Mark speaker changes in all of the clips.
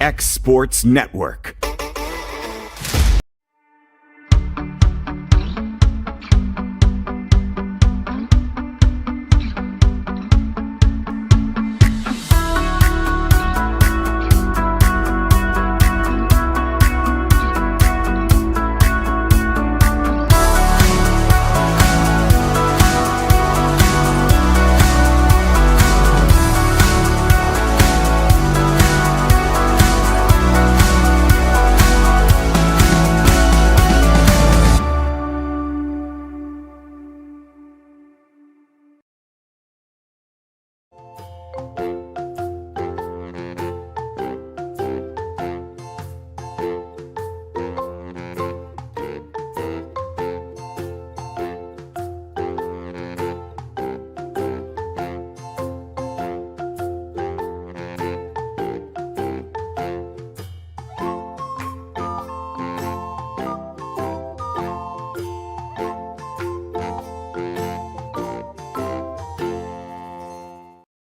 Speaker 1: X Sports Network.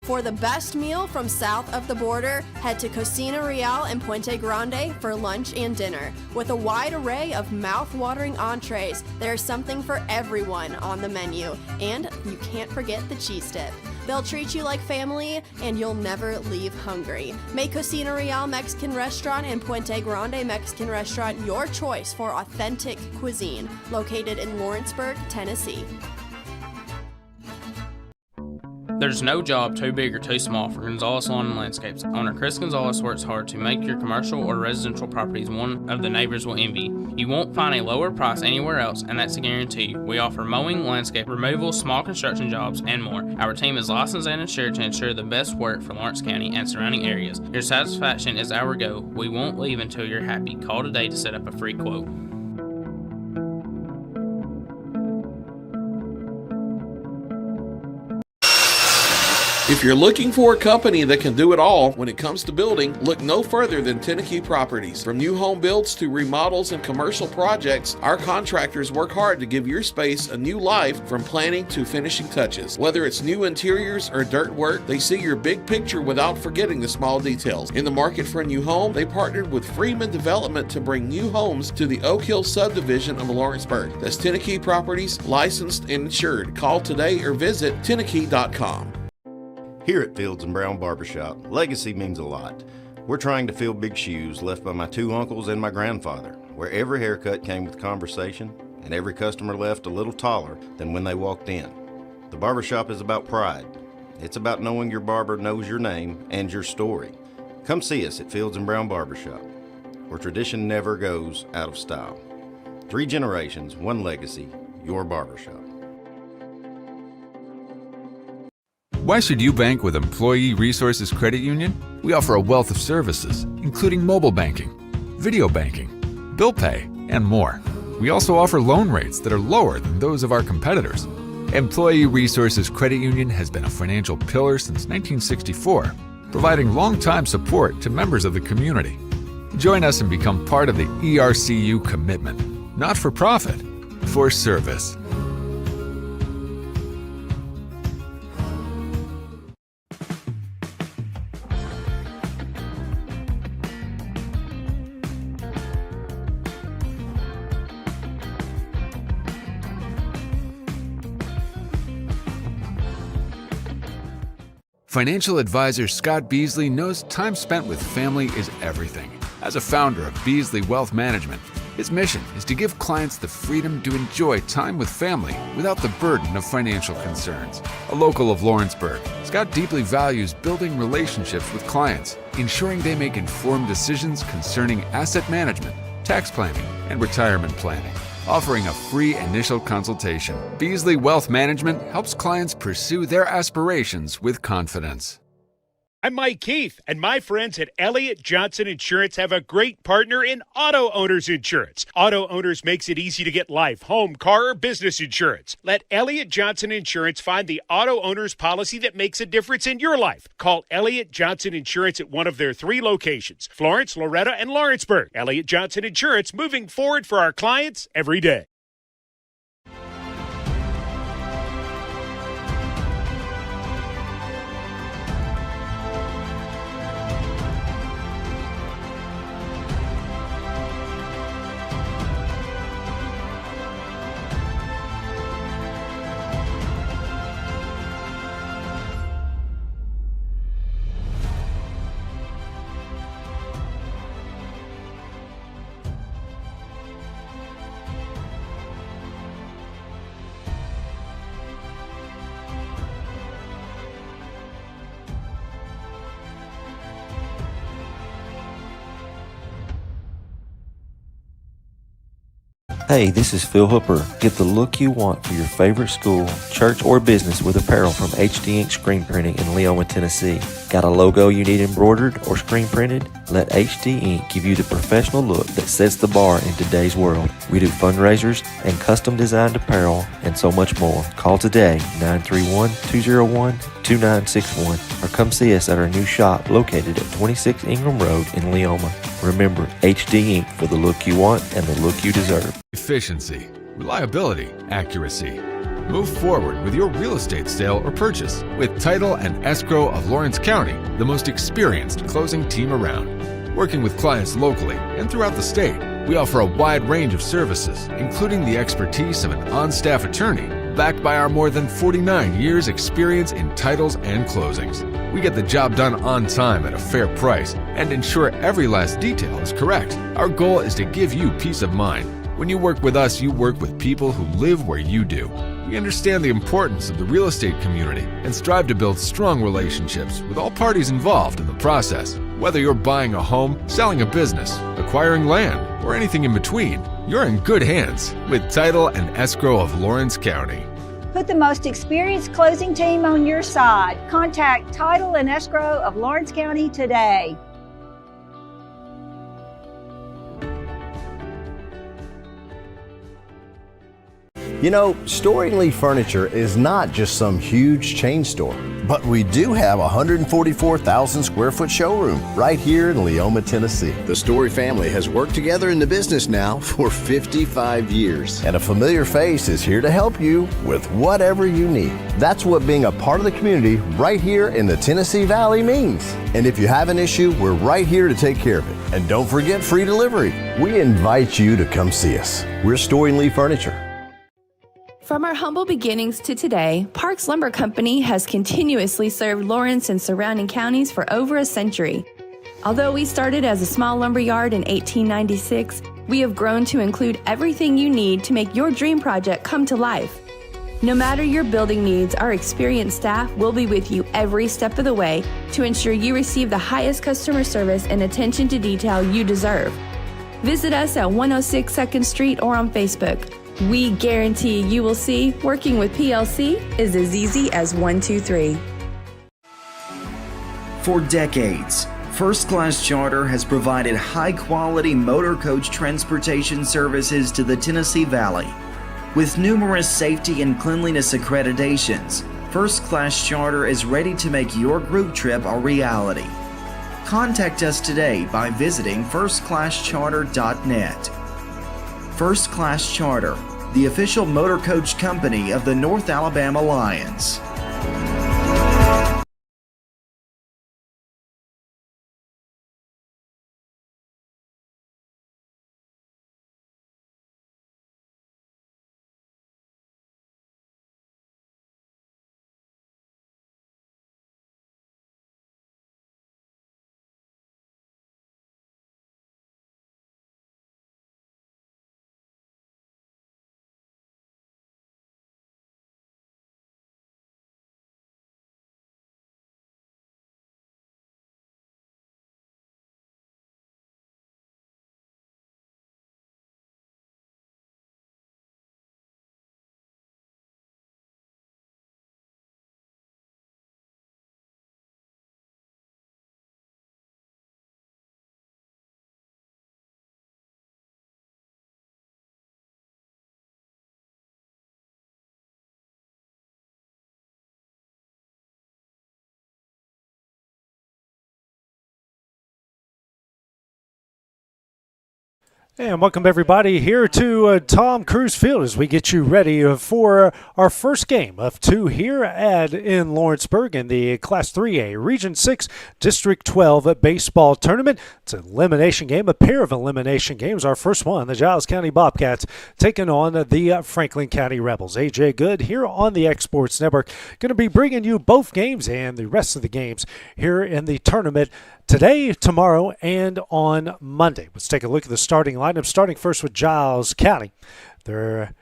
Speaker 2: For the best meal from south of the border, head to Cocina Real and Puente Grande for lunch and dinner. With a wide array of mouth-watering entrees, there's something for everyone on the menu. And you can't forget the cheese dip. They'll treat you like family, and you'll never leave hungry. Make Cocina Real Mexican Restaurant and Puente Grande Mexican Restaurant your choice for authentic cuisine, located in Lawrenceburg, Tennessee.
Speaker 3: There's no job too big or too small for Gonzalez Lawn and Landscapes. Owner Chris Gonzalez works hard to make your commercial or residential properties one of the neighbors will envy. You won't find a lower price anywhere else, and that's a guarantee. We offer mowing, landscape removal, small construction jobs, and more. Our team is licensed and insured to ensure the best work for Lawrence County and surrounding areas. Your satisfaction is our goal. We won't leave until you're happy. Call today to set up a free quote.
Speaker 4: If you're looking for a company that can do it all when it comes to building, look no further than Tenakee Properties. From new home builds to remodels and commercial projects, our contractors work hard to give your space a new life from planning to finishing touches. Whether it's new interiors or dirt work, they see your big picture without forgetting the small details. In the market for a new home, they partnered with Freeman Development to bring new homes to the Oak Hill subdivision of Lawrenceburg. That's Tenakee Properties, licensed and insured. Call today or visit Tenakee.com.
Speaker 5: Here at Fields & Brown Barbershop, legacy means a lot. We're trying to fill big shoes left by my two uncles and my grandfather, where every haircut came with conversation and every customer left a little taller than when they walked in. The barbershop is about pride. It's about knowing your barber knows your name and your story. Come see us at Fields & Brown Barbershop, where tradition never goes out of style. 3 generations, 1 legacy, your barbershop.
Speaker 6: Why should you bank with Employee Resources Credit Union? We offer a wealth of services, including mobile banking, video banking, bill pay, and more. We also offer loan rates that are lower than those of our competitors. Employee Resources Credit Union has been a financial pillar since 1964, providing long-time support to members of the community. Join us and become part of the ERCU commitment, not for profit, for service. Financial advisor Scott Beasley knows time spent with family is everything. As a founder of Beasley Wealth Management, his mission is to give clients the freedom to enjoy time with family without the burden of financial concerns. A local of Lawrenceburg, Scott deeply values building relationships with clients, ensuring they make informed decisions concerning asset management, tax planning, and retirement planning. Offering a free initial consultation, Beasley Wealth Management helps clients pursue their aspirations with confidence.
Speaker 7: I'm Mike Keith, and my friends at Elliott Johnson Insurance have a great partner in Auto Owners Insurance. Auto Owners makes it easy to get life, home, car, or business insurance. Let Elliott Johnson Insurance find the Auto Owners policy that makes a difference in your life. Call Elliott Johnson Insurance at one of their 3 locations, Florence, Loretto, and Lawrenceburg. Elliott Johnson Insurance, moving forward for our clients every day.
Speaker 8: Hey, this is Phil Hooper. Get the look you want for your favorite school, church, or business with apparel from HD Ink Screen Printing in Leoma, Tennessee. Got a logo you need embroidered or screen printed? Let HD Ink give you the professional look that sets the bar in today's world. We do fundraisers and custom designed apparel and so much more. Call today, 931-201-2961, or come see us at our new shop located at 26 Ingram Road in Leoma. Remember, HD Ink for the look you want and the look you deserve.
Speaker 6: Efficiency, reliability, accuracy. Move forward with your real estate sale or purchase with Title and Escrow of Lawrence County, the most experienced closing team around. Working with clients locally and throughout the state, we offer a wide range of services, including the expertise of an on-staff attorney, backed by our more than 49 years experience in titles and closings. We get the job done on time at a fair price and ensure every last detail is correct. Our goal is to give you peace of mind. When you work with us, you work with people who live where you do. We understand the importance of the real estate community and strive to build strong relationships with all parties involved in the process. Whether you're buying a home, selling a business, acquiring land, or anything in between, you're in good hands with Title and Escrow of Lawrence County.
Speaker 9: Put the most experienced closing team on your side. Contact Title and Escrow of Lawrence County today.
Speaker 10: You know, Storing Lee Furniture is not just some huge chain store, but we do have a 144,000 square foot showroom right here in Leoma, Tennessee.
Speaker 11: The Story family has worked together in the business now for 55 years.
Speaker 10: And a familiar face is here to help you with whatever you need. That's what being a part of the community right here in the Tennessee Valley means. And if you have an issue, we're right here to take care of it. And don't forget free delivery. We invite you to come see us. We're Storing Lee Furniture.
Speaker 12: From our humble beginnings to today, Parks Lumber Company has continuously served Lawrence and surrounding counties for over a century. Although we started as a small lumber yard in 1896, we have grown to include everything you need to make your dream project come to life. No matter your building needs, our experienced staff will be with you every step of the way to ensure you receive the highest customer service and attention to detail you deserve. Visit us at 106 2nd Street or on Facebook. We guarantee you will see working with PLC is as easy as 1, 2, 3.
Speaker 13: For decades, First Class Charter has provided high-quality motor coach transportation services to the Tennessee Valley. With numerous safety and cleanliness accreditations, First Class Charter is ready to make your group trip a reality. Contact us today by visiting firstclasscharter.net. First Class Charter, the official motor coach company of the North Alabama Lions.
Speaker 14: And welcome everybody here to Tom Cruise Field as we get you ready for our first game of two here in Lawrenceburg in the Class 3A Region 6 District 12 baseball tournament. It's an elimination game, a pair of elimination games. Our first one, the Giles County Bobcats taking on the Franklin County Rebels. AJ Good here on the Exports Network. Going to be bringing you both games and the rest of the games here in the tournament today, tomorrow, and on Monday. Let's take a look at the starting lineup, starting first with Giles County. They're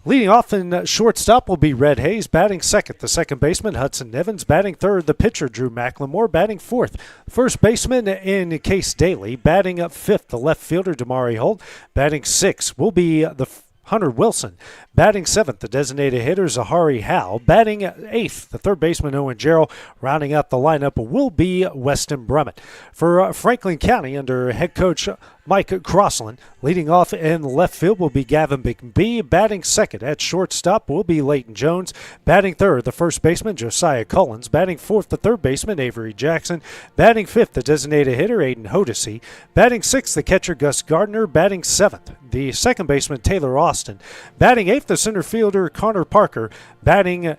Speaker 14: leading off in shortstop will be Red Hayes. Batting second, the second baseman, Hudson Nevins. Batting third, the pitcher, Drew McLemore. Batting fourth, first baseman in Case Daly. Batting up fifth, the left fielder, Damari Holt. Batting sixth will be the Hunter Wilson. Batting 7th, the designated hitter, Zahari Howe. Batting 8th, the third baseman, Owen Jarrell. Rounding out the lineup will be Weston Brummett. For Franklin County, under head coach Mike Crossland, leading off in left field will be Gavin McBee. Batting 2nd at shortstop will be Leighton Jones. Batting 3rd, the first baseman, Josiah Collins. Batting 4th, the third baseman, Avery Jackson. Batting 5th, the designated hitter, Aiden Hodesy. Batting 6th, the catcher, Gus Gardner. Batting 7th, the second baseman, Taylor Austin. Batting 8th, the center fielder, Connor Parker. Batting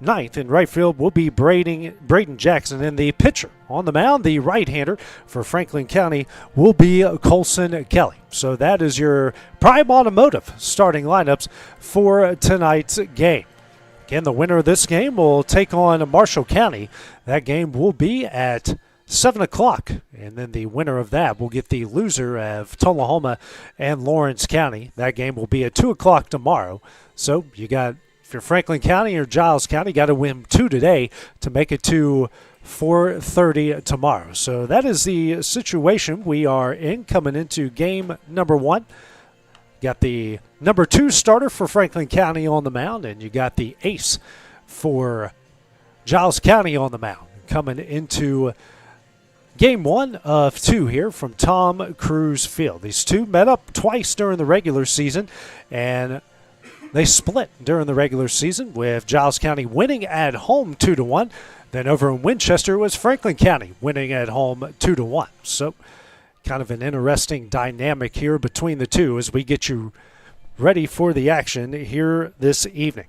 Speaker 14: 9th in right field will be Braden Jackson. And the pitcher on the mound, the right-hander for Franklin County, will be Colson Kelly. So that is your Prime Automotive starting lineups for tonight's game. Again, the winner of this game will take on Marshall County. That game will be at 7 o'clock. And then the winner of that will get the loser of Tullahoma and Lawrence County. That game will be at 2 o'clock tomorrow. So you got, if you're Franklin County or Giles County, got to win 2 today to make it to 4:30 tomorrow. So that is the situation we are in coming into game number 1. Got the number 2 starter for Franklin County on the mound, and you got the ace for Giles County on the mound coming into game 1 of 2 here from Tom Cruise Field. These two met up twice during the regular season, and they split during the regular season with Giles County winning at home 2-1. Then over in Winchester was Franklin County winning at home 2-1. So kind of an interesting dynamic here between the two as we get you ready for the action here this evening.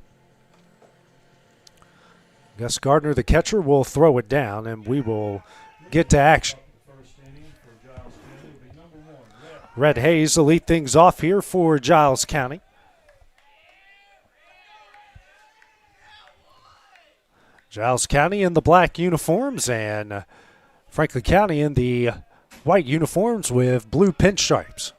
Speaker 14: Gus Gardner, the catcher, will throw it down, and we will get to action. Red Hayes will lead things off here for Giles County. Giles County in the black uniforms and Franklin County in the white uniforms with blue pinstripes.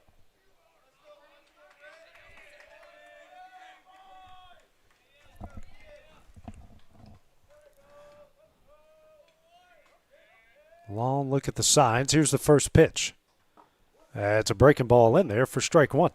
Speaker 14: Long look at the signs. Here's the first pitch. It's a breaking ball in there for strike 1.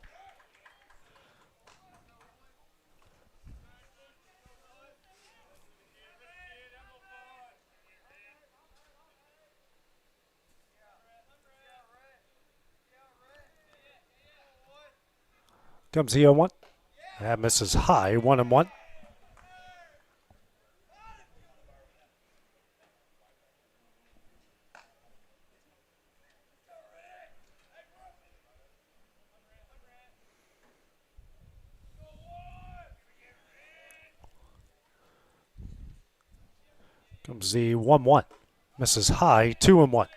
Speaker 14: Comes the 0-1. That misses high, 1-1. Comes the 1-1. Misses high, 2-1.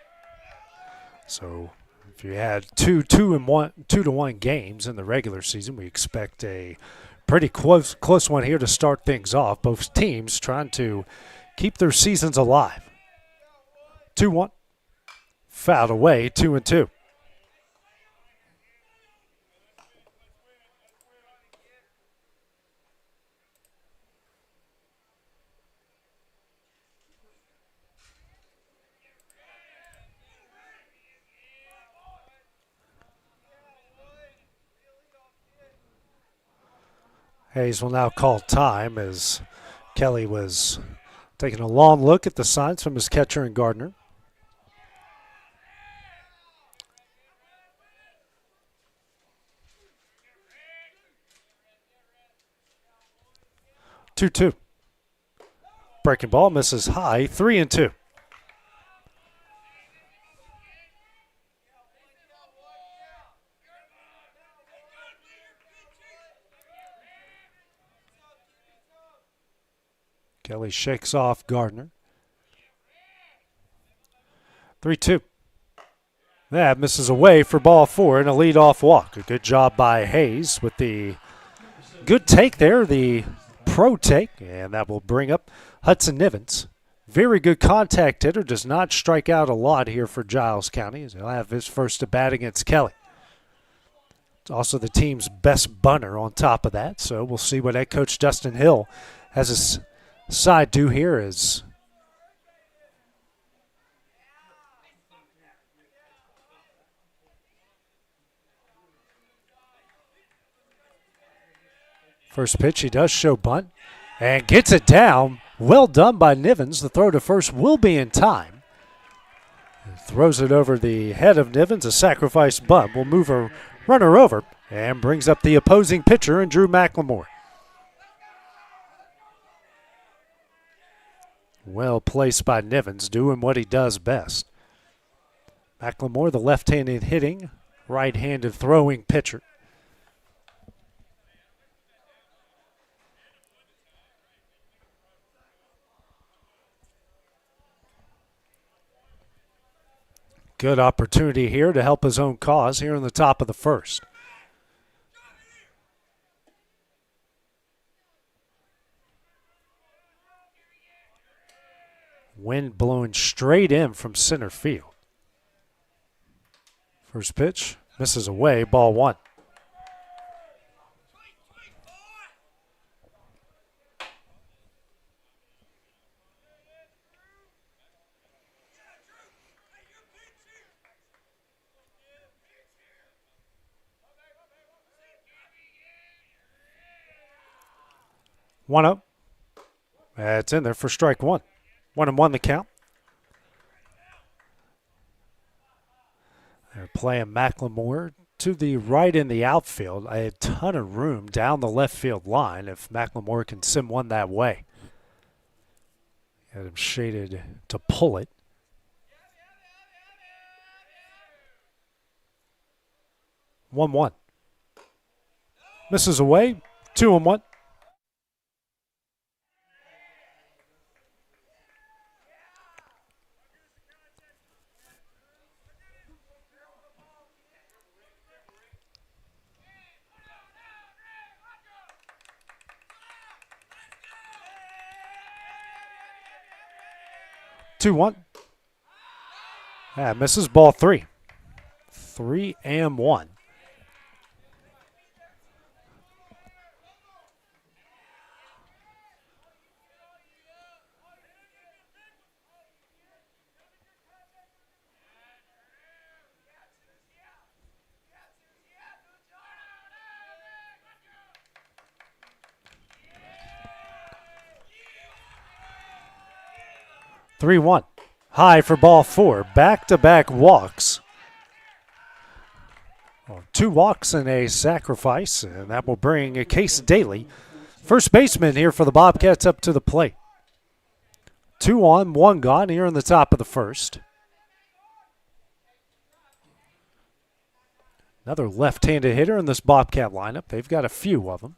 Speaker 14: So if you had 2-1 games in the regular season, we expect a pretty close one here to start things off. Both teams trying to keep their seasons alive. 2-1. Fouled away, 2-2. Hayes will now call time as Kelly was taking a long look at the signs from his catcher and Gardner. Two. Breaking ball misses high, 3-2. Kelly shakes off Gardner. 3-2. That misses away for ball 4 and a leadoff walk. A good job by Hayes with the good take there, the pro take, and that will bring up Hudson Nivens. Very good contact hitter, does not strike out a lot here for Giles County, as he'll have his first at bat against Kelly. It's also the team's best bunter on top of that, so we'll see what head coach Dustin Hill has his side do here is First pitch, he does show bunt and gets it down. Well done by Nivens. The throw to first will be in time. Throws it over the head of Nivens. A sacrifice bunt will move a runner over and brings up the opposing pitcher and Drew McLemore. Well placed by Nivens, doing what he does best. McLemore, the left-handed hitting, right-handed throwing pitcher. Good opportunity here to help his own cause here in the top of the first. Wind blowing straight in from center field. First pitch misses away, ball one. One up. It's in there for strike one. 1-1 the count. They're playing McLemore to the right in the outfield. A ton of room down the left field line if McLemore can send one that way. Got him shaded to pull it. One. Misses away. 2-1. Two, one. Misses ball three. 3-1. High for ball four. Back-to-back walks. Well, 2 walks and a sacrifice, and that will bring Case Daly, first baseman here for the Bobcats, up to the plate. 2 on, 1 gone here in the top of the first. Another left-handed hitter in this Bobcat lineup. They've got a few of them.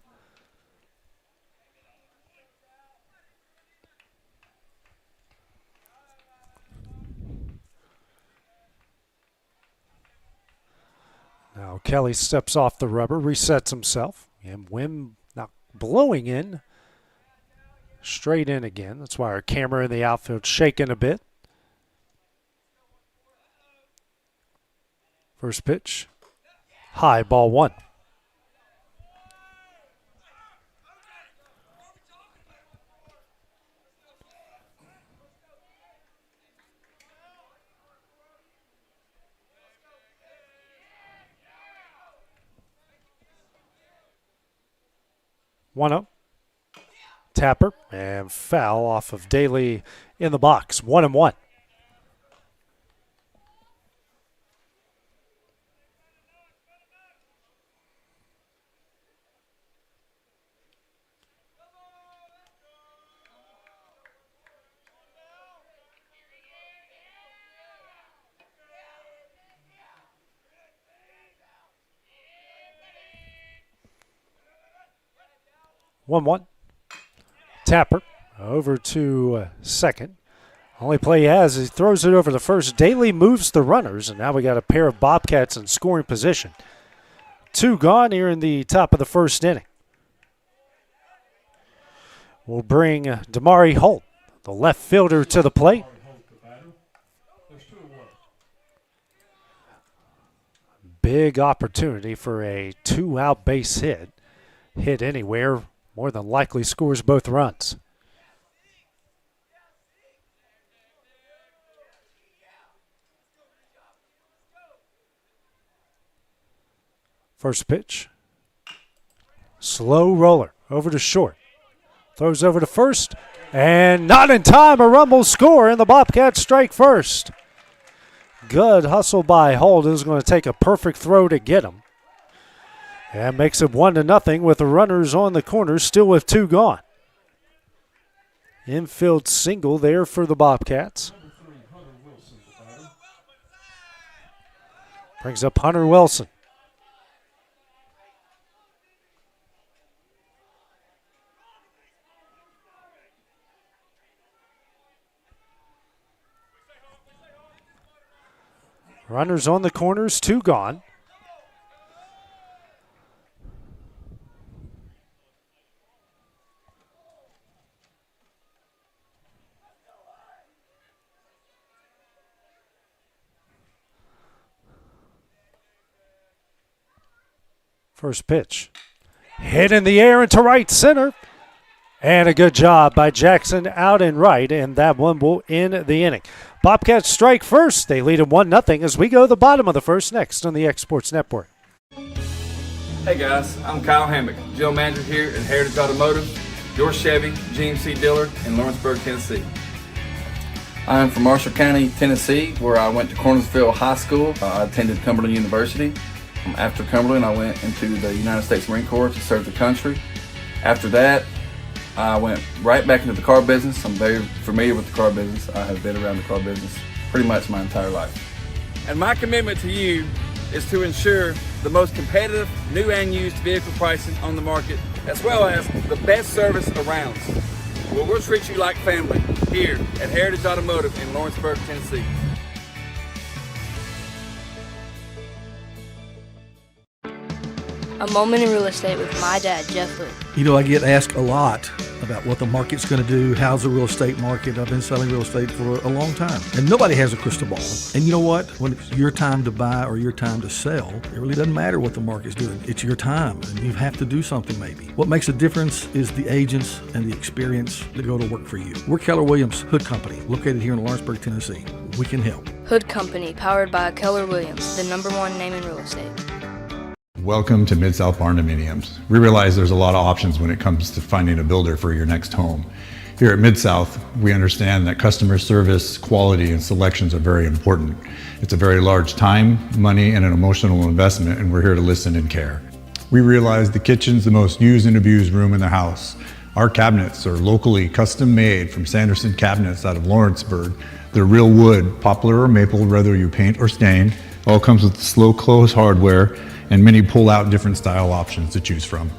Speaker 14: Now Kelly steps off the rubber, resets himself, and wind now blowing in, straight in again. That's why our camera in the outfield shaking a bit. First pitch, high, ball one. One up. Tapper and foul off of Daly in the box. 1-1. Tapper over to second. Only play he has is he throws it over the first. Daly moves the runners, and now we got a pair of Bobcats in scoring position. 2 gone here in the top of the first inning. We'll bring Damari Holt, the left fielder, to the plate. Big opportunity for a 2-out base hit. Hit anywhere, more than likely scores both runs. First pitch. Slow roller over to short. Throws over to first, and not in time. A rumble score, and the Bobcats strike first. Good hustle by Holden is going to take a perfect throw to get him. And makes it 1-0 with the runners on the corners, still with 2 gone. Infield single there for the Bobcats. Brings up Hunter Wilson. Runners on the corners, 2 gone. First pitch. Hit in the air into right center. And a good job by Jackson out and right, and that one will end the inning. Bobcats strike first. They lead at 1-0 as we go to the bottom of the first next on the Exports Network.
Speaker 15: Hey guys, I'm Kyle Hammock, General Manager here at Heritage Automotive, your Chevy GMC dealer in Lawrenceburg, Tennessee. I'm from Marshall County, Tennessee, where I went to Cornersville High School. I attended Cumberland University. After Cumberland, I went into the United States Marine Corps to serve the country. After that, I went right back into the car business. I'm very familiar with the car business. I have been around the car business pretty much my entire life. And my commitment to you is to ensure the most competitive new and used vehicle pricing on the market, as well as the best service around. Well, we'll treat you like family here at Heritage Automotive in Lawrenceburg, Tennessee.
Speaker 16: A moment in real estate with my dad, Jeff Hood.
Speaker 17: You know, I get asked a lot about what the market's going to do. How's the real estate market? I've been selling real estate for a long time, and nobody has a crystal ball. And you know what? When it's your time to buy or your time to sell, it really doesn't matter what the market's doing. It's your time, and you have to do something maybe. What makes a difference is the agents and the experience that go to work for you. We're Keller Williams Hood Company, located here in Lawrenceburg, Tennessee. We can help.
Speaker 16: Hood Company, powered by Keller Williams, the #1 name in real estate.
Speaker 18: Welcome to Mid-South Barndominiums. We realize there's a lot of options when it comes to finding a builder for your next home. Here at Mid-South, we understand that customer service, quality, and selections are very important. It's a very large time, money, and an emotional investment, and we're here to listen and care. We realize the kitchen's the most used and abused room in the house. Our cabinets are locally custom made from Sanderson Cabinets out of Lawrenceburg. They're real wood, poplar or maple, whether you paint or stain. All comes with slow close hardware and many pull-out different style options to choose from.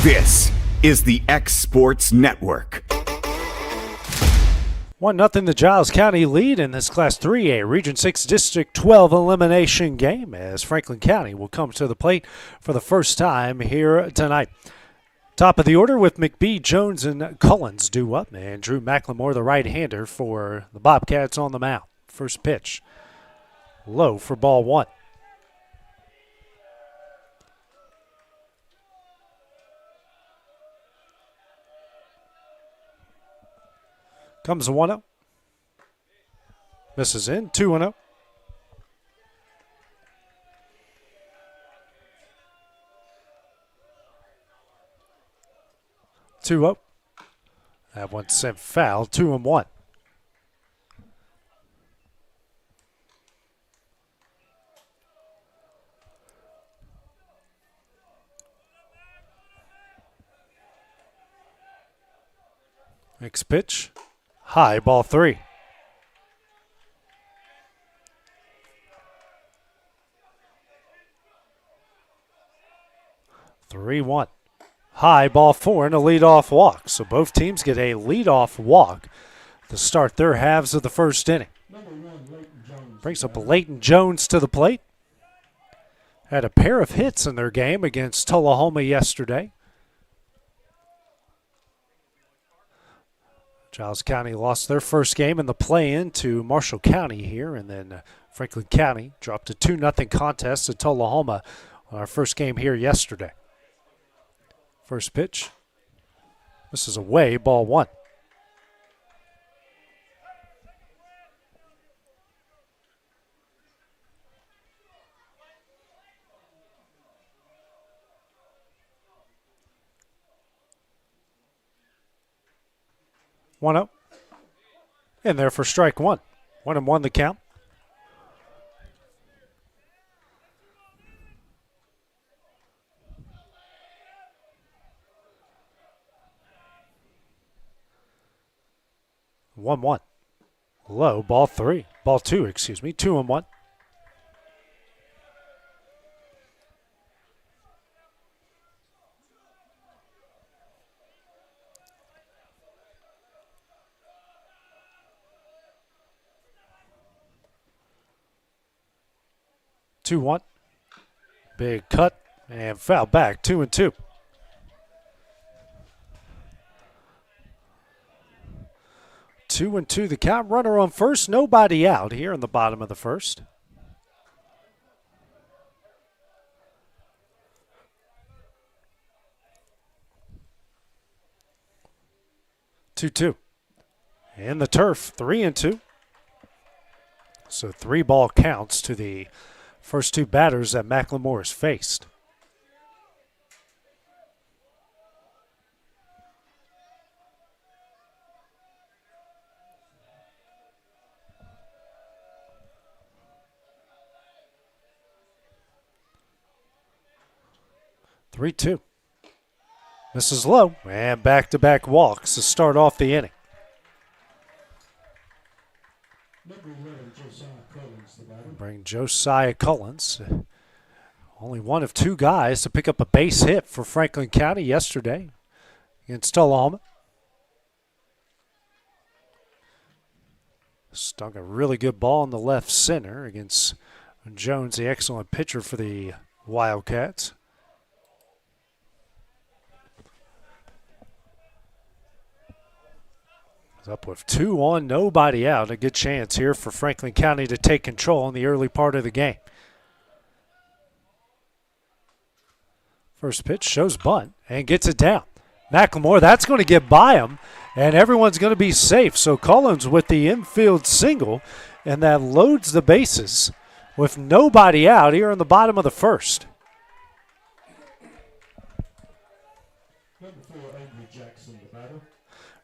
Speaker 1: This is the X Sports Network.
Speaker 14: 1-0 the Giles County lead in this Class 3A Region 6 District 12 elimination game as Franklin County will come to the plate for the first time here tonight. Top of the order with McBee, Jones, and Collins due up, and Drew McLemore, the right-hander for the Bobcats on the mound. First pitch, low for ball 1. Comes a 1-0. Misses in, 2-0. Two up. That one sent foul, 2-1. Next pitch. High, ball 3. Three-1. High, ball 4, and a leadoff walk. So both teams get a leadoff walk to start their halves of the first inning. Brings up Leighton Jones to the plate. Had a pair of hits in their game against Tullahoma yesterday. Giles County lost their first game in the play-in to Marshall County here, and then Franklin County dropped a 2-0 contest to Tullahoma on our first game here yesterday. First pitch. This is away, ball 1. One up. In there for strike 1. 1-1 the count. One. Low, ball 3. Ball 2, excuse me. 2-1. Two one, big cut and foul back. 2-2. Two and two. The count. Runner on first. Nobody out here in the bottom of the first. Two. In the turf. 3-2. So 3-ball counts to the first 2 batters that McLemore has faced. Three, 2. This is low, and back-to-back walks to start off the inning. Bring Josiah Collins. Only one of 2 guys to pick up a base hit for Franklin County yesterday against Tullahoma. Stung a really good ball in the left center against Jones, the excellent pitcher for the Wildcats. Up with 2 on, nobody out. A good chance here for Franklin County to take control in the early part of the game. First pitch shows bunt and gets it down. McLemore, that's going to get by him, and everyone's going to be safe. So Collins with the infield single, and that loads the bases with nobody out here in the bottom of the first.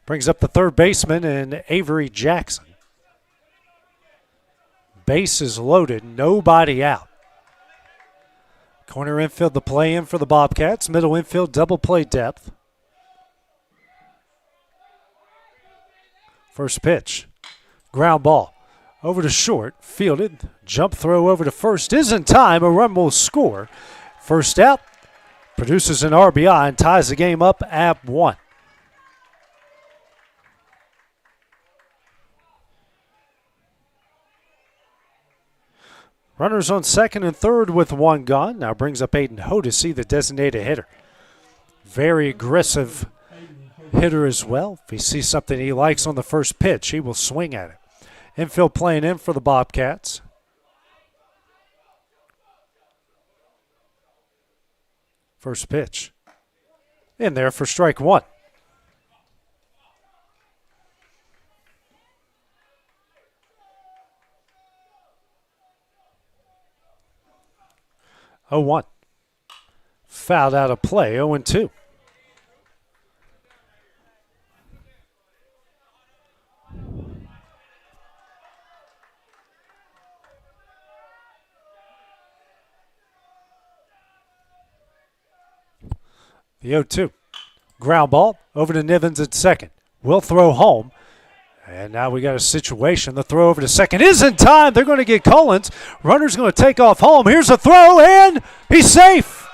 Speaker 14: Brings up the third baseman and Avery Jackson. Base is loaded, nobody out. Corner infield, the play in for the Bobcats. Middle infield, double play depth. First pitch, ground ball. Over to short, fielded. Jump throw over to first is in time. A run will score. First out, produces an RBI and ties the game up at 1. Runners on second and third with 1 gone. Now brings up Aiden Hodesy, the designated hitter. Very aggressive hitter as well. If he sees something he likes on the first pitch, he will swing at it. Infield playing in for the Bobcats. First pitch. In there for strike 1. Oh, 1. Fouled out of play, 0-2. The 0-2. Ground ball over to Nivens at second. Will throw home. And now we got a situation. The throw over to second is in time. They're going to get Collins. Runner's going to take off home. Here's a throw, and he's safe.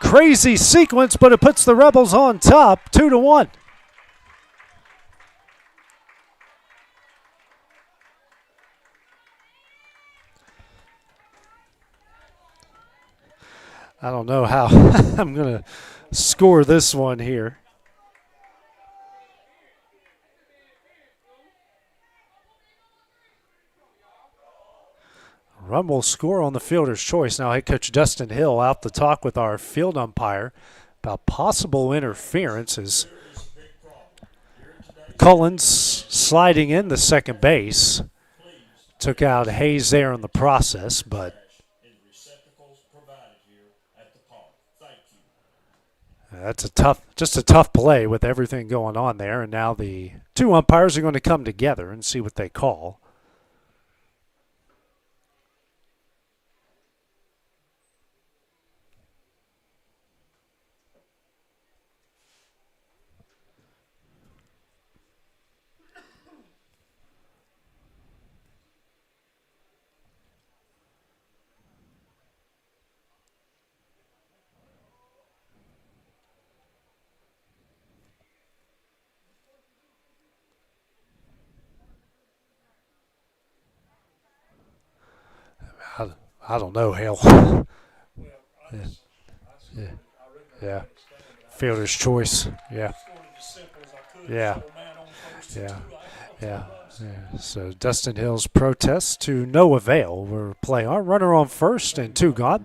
Speaker 14: Crazy sequence, but it puts the Rebels on top, 2-1. I don't know how I'm going to score this one here. Run will score on the fielder's choice. Now head coach Dustin Hill out to talk with our field umpire about possible interference as Cullens sliding in the second base. Took out Hayes there in the process, but that's just a tough play with everything going on there. And now the two umpires are going to come together and see what they call. I don't know, Hale. Yeah. Fielder's choice. Yeah. So Dustin Hill's protest to no avail. We're playing our runner on first and two gone.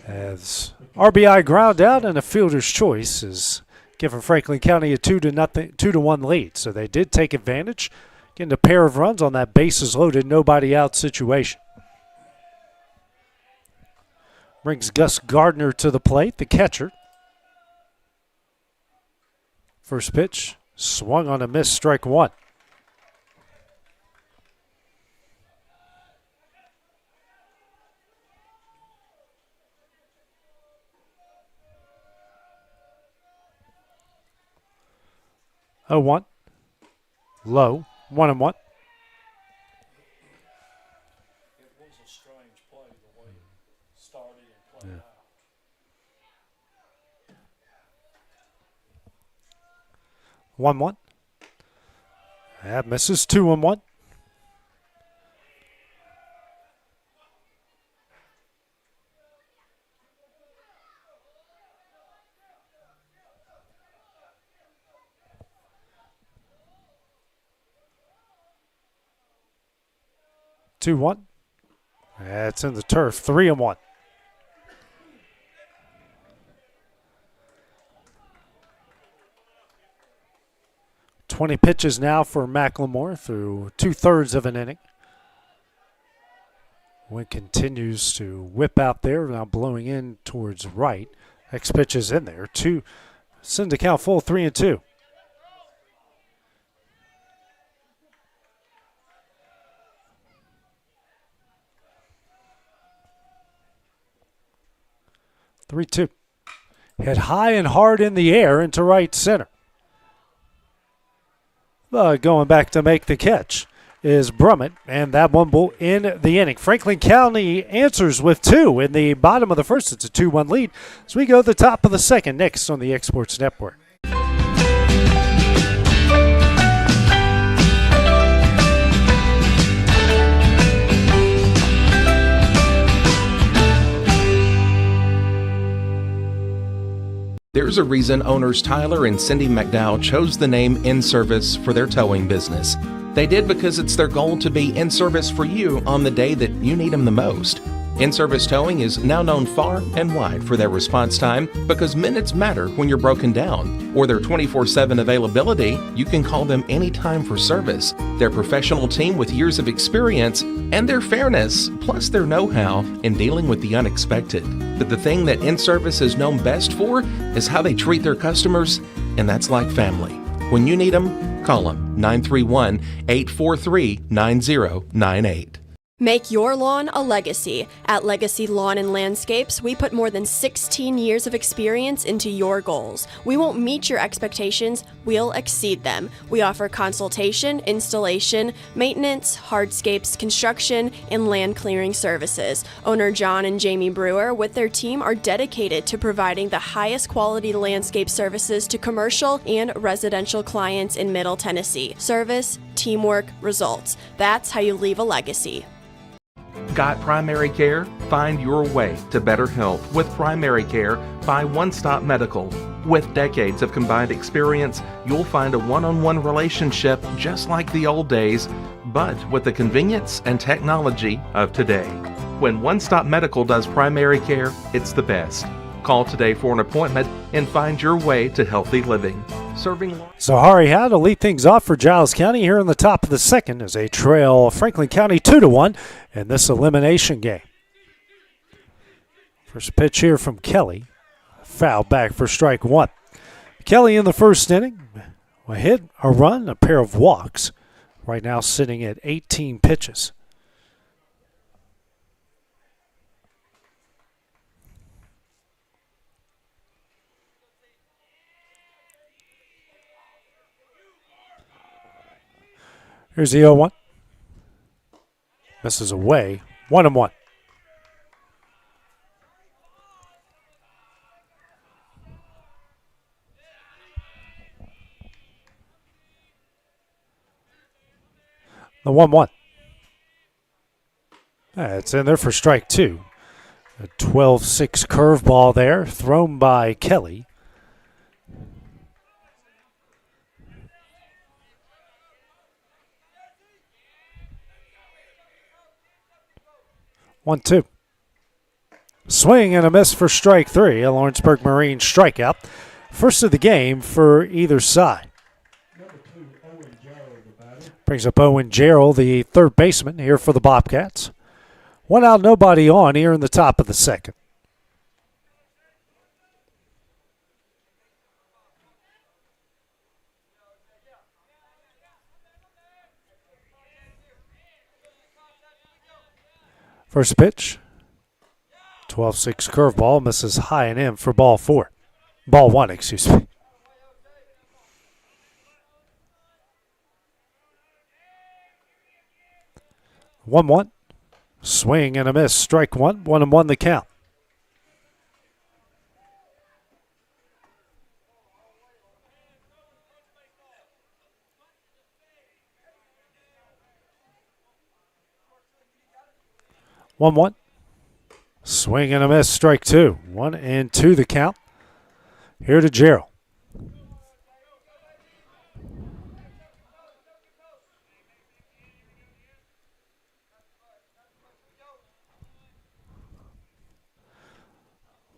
Speaker 14: As RBI ground out and a fielder's choice is giving Franklin County a 2-1 lead. So they did take advantage, getting a pair of runs on that bases loaded, nobody out situation. Brings Gus Gardner to the plate, the catcher. First pitch, swung on a miss, strike one. Oh, 1. Low, 1-1. Yeah. 1-1. That misses. 2-1. That's in the turf. 3-1. "20 pitches now for Macklemore through 2/3 of an inning. Wind continues to whip out there, now blowing in towards right. Next pitch is in there. Send the count full, 3-2. Hit high and hard in the air into right center. Going back to make the catch is Brummett, and that one will end the inning. Franklin County answers with 2 in the bottom of the first. It's a 2-1 lead as we go to the top of the second next on the Exports Network.
Speaker 19: There's a reason owners Tyler and Cindy McDowell chose the name In Service for their towing business. They did because it's their goal to be in service for you on the day that you need them the most. In-Service Towing is now known far and wide for their response time because minutes matter when you're broken down. Or their 24/7 availability, you can call them anytime for service. Their professional team with years of experience and their fairness, plus their know-how in dealing with the unexpected. But the thing that In-Service is known best for is how they treat their customers, and that's like family. When you need them, call them 931-843-9098.
Speaker 2: Make your lawn a legacy. At Legacy Lawn and Landscapes, we put more than 16 years of experience into your goals. We won't meet your expectations, we'll exceed them. We offer consultation, installation, maintenance, hardscapes, construction, and land clearing services. Owner John and Jamie Brewer with their team are dedicated to providing the highest quality landscape services to commercial and residential clients in Middle Tennessee. Service, teamwork, results. That's how you leave a legacy.
Speaker 19: Got primary care? Find your way to better health with primary care by One Stop Medical. With decades of combined experience, you'll find a one-on-one relationship just like the old days, but with the convenience and technology of today. When One Stop Medical does primary care, it's the best. Call today for an appointment and find your way to healthy living. Serving.
Speaker 14: So Hari Howe to lead things off for Giles County here in the top of the second as they trail Franklin County 2-1 in this elimination game. First pitch here from Kelly. Foul back for strike one. Kelly in the first inning, a hit, a run, a pair of walks. Right now sitting at 18 pitches. Here's the 0-1. Misses away. 1-1. The 1-1. It's in there for strike two. A 12-6 curveball there, thrown by Kelly. One, two. Swing and a miss for strike three. A Lawrenceburg Marine strikeout. First of the game for either side. Brings up Owen Gerald, the third baseman here for the Bobcats. One out, nobody on here in the top of the second. First pitch, 12-6 curveball, misses high and in for ball four. Ball one, excuse me. One. Swing and a miss, strike one. 1-1 the count. One. Swing and a miss, strike two. 1-2 the count. Here to Gerald.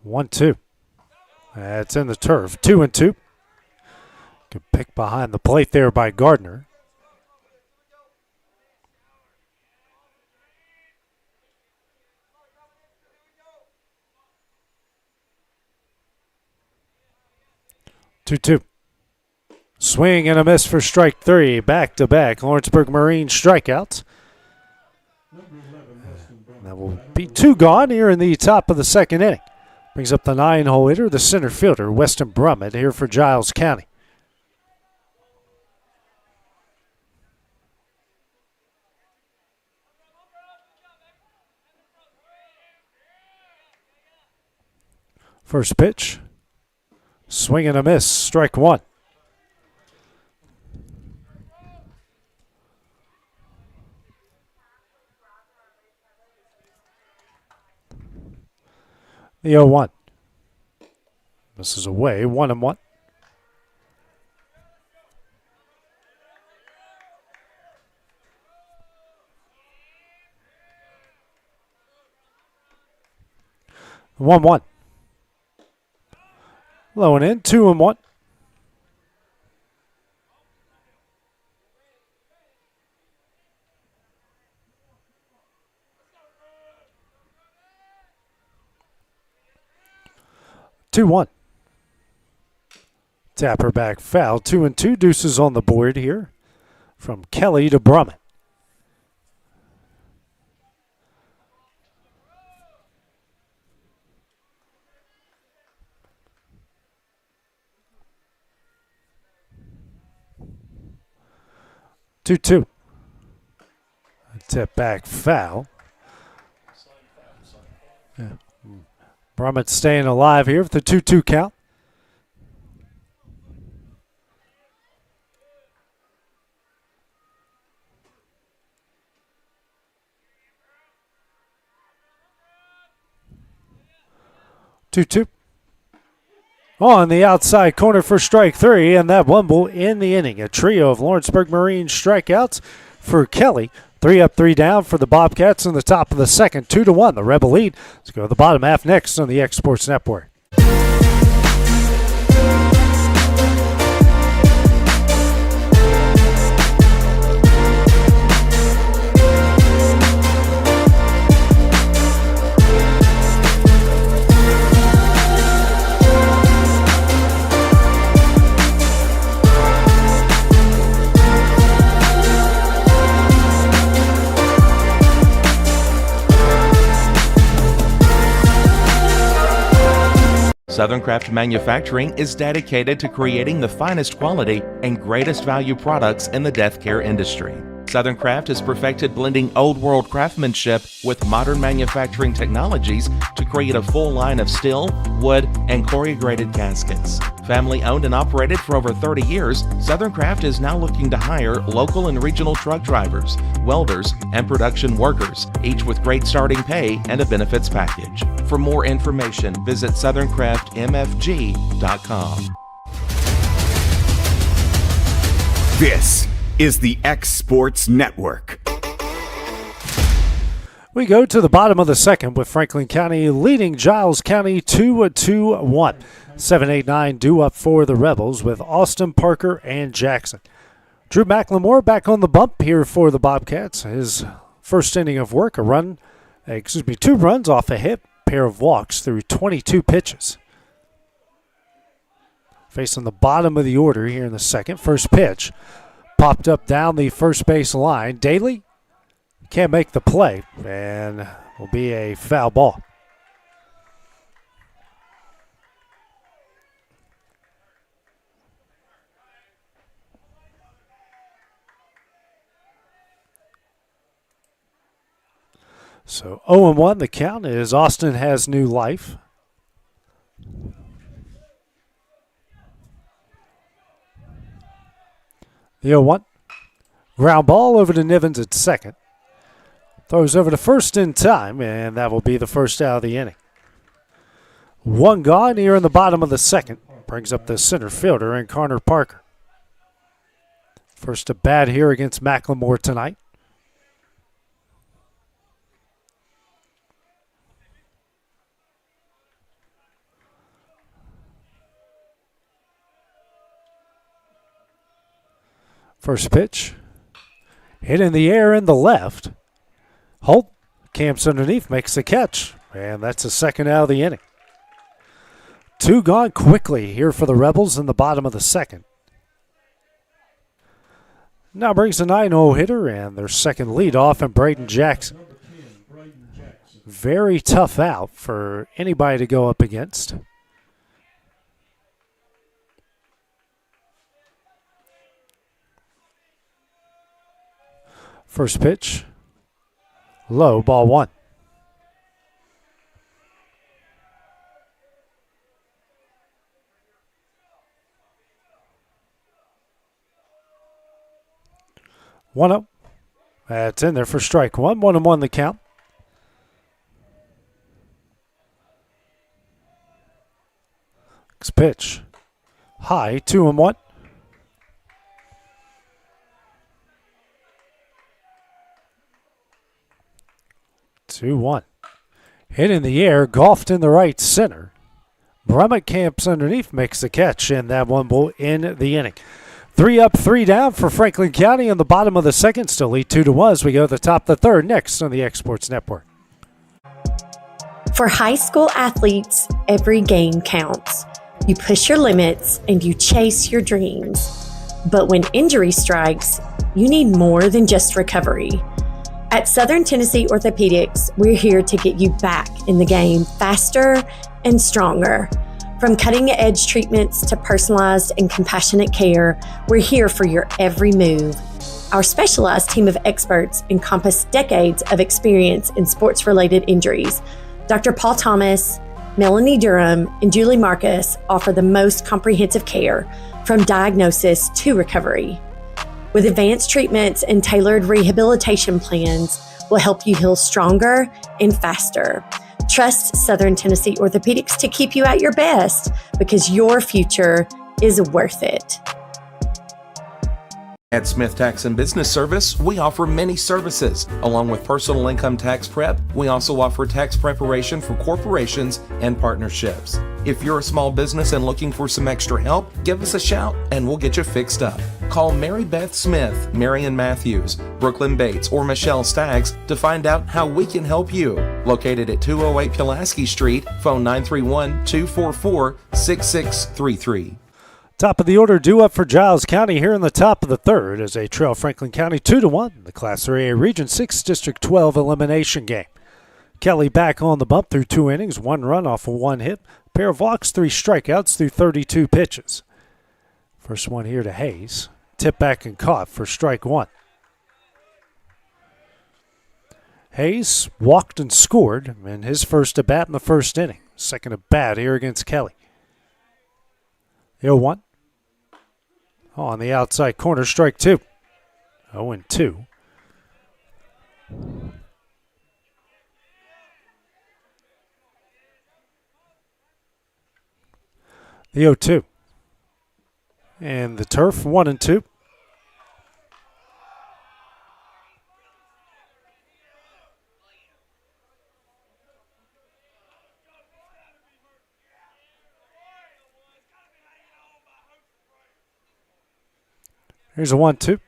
Speaker 14: 1-2. That's in the turf. 2-2. Good pick behind the plate there by Gardner. Two. Swing and a miss for strike three. Back to back. Lawrenceburg Marine strikeouts. That will be two gone here in the top of the second inning. Brings up the 9-hole hitter, the center fielder, Weston Brummett, here for Giles County. First pitch. Swing and a miss, strike one. The 0-1. This is away, 1-1. The 1-1. Low and in, 2-1. Two-one. Tapper back foul. 2-2. Deuces on the board here from Kelly to Brummett. Two. Tip back foul. Yeah. Brummett staying alive here with the 2-2 count. Two. On the outside corner for strike three, and that one will end the inning. A trio of Lawrenceburg Marine strikeouts for Kelly, 3 up, 3 down for the Bobcats in the top of the second, 2-1. The Rebel lead. Let's go to the bottom half next on the X Sports Network.
Speaker 19: Southern Craft Manufacturing is dedicated to creating the finest quality and greatest value products in the death care industry. Southern Craft has perfected blending old world craftsmanship with modern manufacturing technologies to create a full line of steel, wood, and corrugated caskets. Family owned and operated for over 30 years, Southern Craft is now looking to hire local and regional truck drivers, welders, and production workers, each with great starting pay and a benefits package. For more information, visit southerncraftmfg.com.
Speaker 1: This is the X Sports Network.
Speaker 14: We go to the bottom of the second with Franklin County leading Giles County 2-1. 7-8-9 due up for the Rebels with Austin, Parker, and Jackson. Drew McLemore back on the bump here for the Bobcats. His first inning of work, 2 runs off a hit, pair of walks through 22 pitches. Facing the bottom of the order here in the second. First pitch popped up down the first base line. Daly can't make the play, and will be a foul ball. So 0-1 the count is Austin has new life. The 0-1. Ground ball over to Nivens at second. Throws over to first in time, and that will be the first out of the inning. 1 gone here in the bottom of the second. Brings up the center fielder and Connor Parker. First at bat here against McLemore tonight. First pitch, hit in the air in the left. Holt camps underneath, makes the catch, and that's the second out of the inning. 2 gone quickly here for the Rebels in the bottom of the second. Now brings a 9-0 hitter and their second leadoff, and Braden Jackson. Very tough out for anybody to go up against. First pitch, low, ball 1. One up. That's in there for strike 1. 1-1 the count. Next pitch, high, 2-1. 2-1. Hit in the air, golfed in the right center. Brummett camps underneath, makes the catch, and that one will end the inning. 3 up, 3 down for Franklin County in the bottom of the second. Still lead 2-1 as we go to the top of the third next on the X Sports Network.
Speaker 20: For high school athletes, every game counts. You push your limits and you chase your dreams. But when injury strikes, you need more than just recovery. At Southern Tennessee Orthopedics, we're here to get you back in the game faster and stronger. From cutting-edge treatments to personalized and compassionate care, we're here for your every move. Our specialized team of experts encompass decades of experience in sports-related injuries. Dr. Paul Thomas, Melanie Durham, and Julie Marcus offer the most comprehensive care, from diagnosis to recovery. With advanced treatments and tailored rehabilitation plans, we'll help you heal stronger and faster. Trust Southern Tennessee Orthopedics to keep you at your best, because your future is worth it.
Speaker 19: At Smith Tax and Business Service, we offer many services. Along with personal income tax prep, we also offer tax preparation for corporations and partnerships. If you're a small business and looking for some extra help, give us a shout and we'll get you fixed up. Call Mary Beth Smith, Marion Matthews, Brooklyn Bates, or Michelle Staggs to find out how we can help you. Located at 208 Pulaski Street, phone 931-244-6633.
Speaker 14: Top of the order due up for Giles County here in the top of the third as they trail Franklin County 2-1. The Class 3A Region 6 District 12 elimination game. Kelly back on the bump through 2 innings, 1 run off of 1 hit, pair of walks, 3 strikeouts through 32 pitches. First one here to Hayes. Tip back and caught for strike 1. Hayes walked and scored in his first at bat in the first inning. Second at bat here against Kelly. 0-1. On the outside corner, strike 2. 0-2. The 0-2. And the turf, 1-2. Here's a 1-2.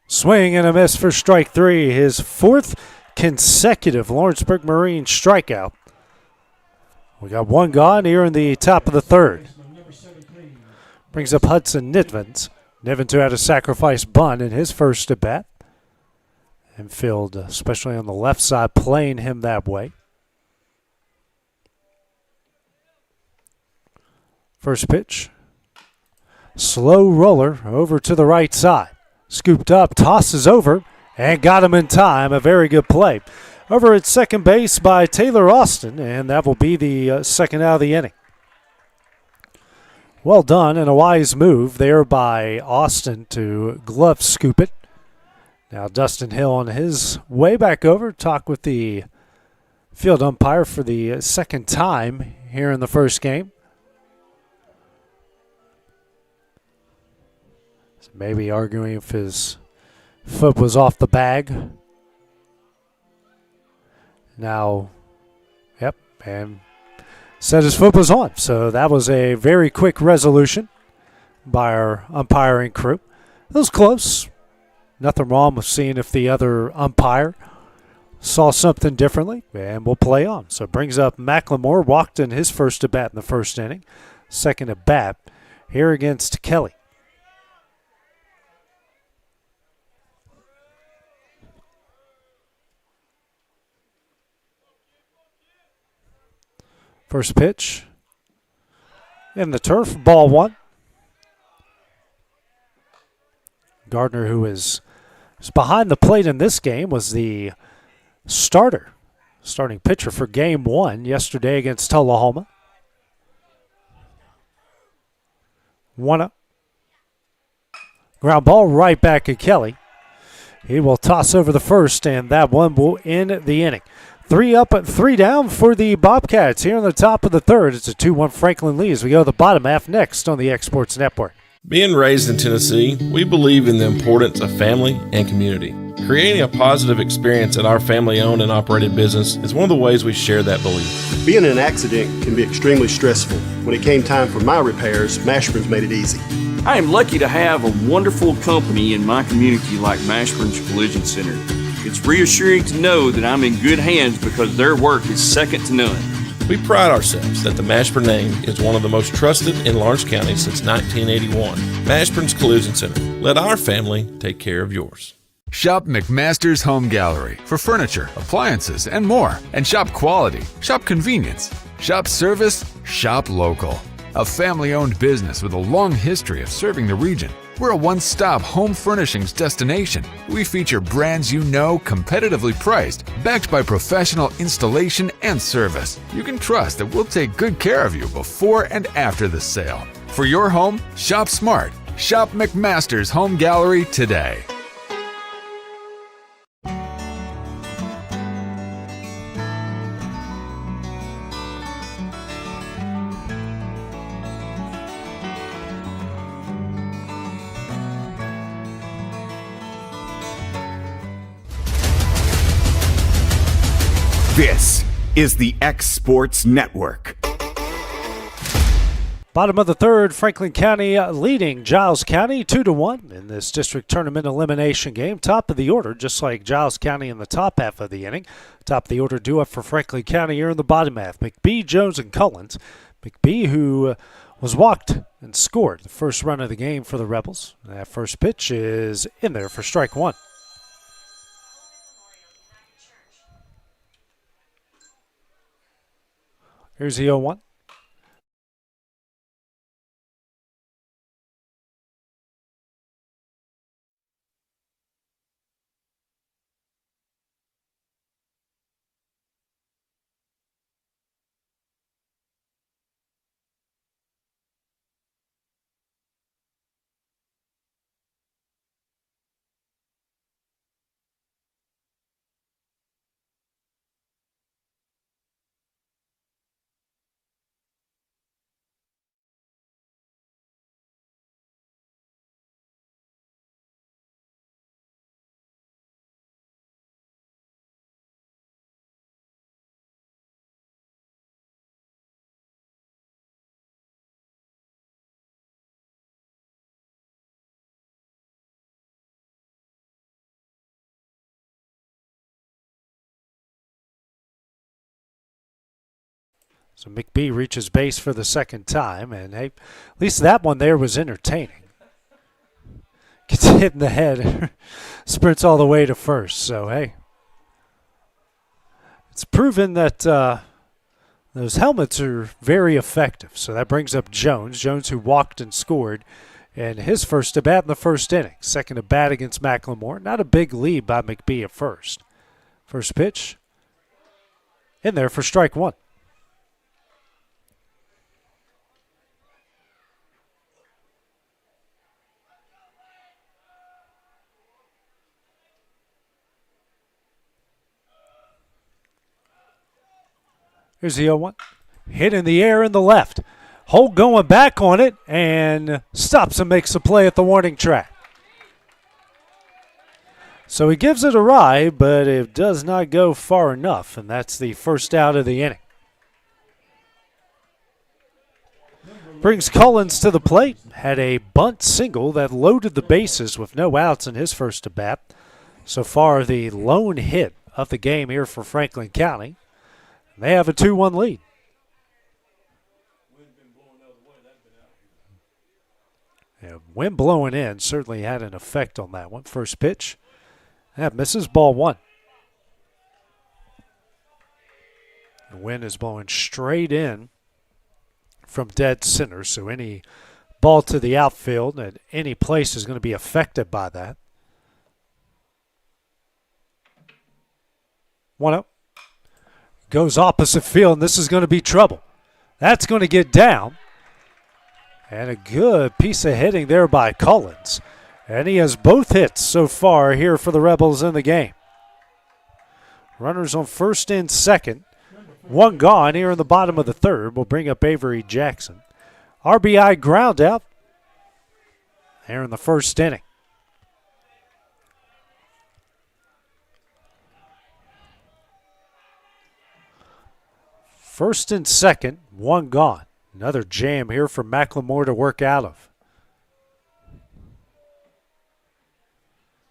Speaker 14: Swing and a miss for strike 3. His 4th consecutive Lawrenceburg Marine strikeout. We got 1 gone here in the top of the third. Brings up Hudson Nivens. Nivens who had a sacrifice bunt in his first at bat. Infield, especially on the left side, playing him that way. First pitch. Slow roller over to the right side. Scooped up, tosses over, and got him in time. A very good play. Over at second base by Taylor Austin, and that will be the second out of the inning. Well done and a wise move there by Austin to glove scoop it. Now Dustin Hill on his way back over, talk with the field umpire for the second time here in the first game. Maybe arguing if his foot was off the bag. Now, yep, and said his foot was on. So that was a very quick resolution by our umpiring crew. It was close. Nothing wrong with seeing if the other umpire saw something differently, and we'll play on. So it brings up McLemore, walked in his first at bat in the first inning. Second at bat here against Kelly. First pitch in the turf, ball 1. Gardner, who is behind the plate in this game, was the starting pitcher for game 1 yesterday against Tullahoma. 1-0. Ground ball right back at Kelly. He will toss over the first, and that one will end the inning. 3 up, 3 down for the Bobcats here on the top of the third. It's a 2-1 Franklin lead as we go to the bottom half next on the Exports Network.
Speaker 4: Being raised in Tennessee, we believe in the importance of family and community. Creating a positive experience at our family-owned and operated business is one of the ways we share that belief.
Speaker 21: Being in an accident can be extremely stressful. When it came time for my repairs, Mashburn's made it easy.
Speaker 22: I am lucky to have a wonderful company in my community like Mashburn's Collision Center. It's reassuring to know that I'm in good hands because their work is second to none.
Speaker 4: We pride ourselves that the Mashburn name is one of the most trusted in Lawrence County since 1981. Mashburn's Collision Center. Let our family take care of yours.
Speaker 6: Shop McMaster's Home Gallery for furniture, appliances, and more. And shop quality, shop convenience, shop service, shop local. A family-owned business with a long history of serving the region. We're a one-stop home furnishings destination. We feature brands you know, competitively priced, backed by professional installation and service. You can trust that we'll take good care of you before and after the sale. For your home, shop smart. Shop McMaster's Home Gallery today.
Speaker 1: This is the X Sports Network.
Speaker 14: Bottom of the third, Franklin County leading Giles County 2-1 in this district tournament elimination game. Top of the order, just like Giles County in the top half of the inning. Top of the order due up for Franklin County here in the bottom half. McBee, Jones, and Cullens. McBee, who was walked and scored the first run of the game for the Rebels. That first pitch is in there for strike one. Here's the 0-1. So McBee reaches base for the second time, and hey, at least that one there was entertaining. Gets hit in the head, sprints all the way to first. So hey, it's proven that those helmets are very effective. So that brings up Jones, who walked and scored, and his first at bat in the first inning. Second at bat against Macklemore. Not a big lead by McBee at first. First pitch in there for strike one. Here's the 0-1. Hit in the air in the left. Holt going back on it and stops and makes a play at the warning track. So he gives it a ride, but it does not go far enough, and that's the first out of the inning. Brings Cullens to the plate. Had a bunt single that loaded the bases with no outs in his first at bat. So far, the lone hit of the game here for Franklin County. They have a 2-1 lead. Yeah, wind blowing in certainly had an effect on that one. First pitch. That misses, ball one. The wind is blowing straight in from dead center, so any ball to the outfield at any place is going to be affected by that. 1-0. Goes opposite field, and this is going to be trouble. That's going to get down. And a good piece of hitting there by Cullens. And he has both hits so far here for the Rebels in the game. Runners on first and second. One gone here in the bottom of the third. Will bring up Avery Jackson. RBI ground out here in the first inning. First and second, one gone. Another jam here for Macklemore to work out of.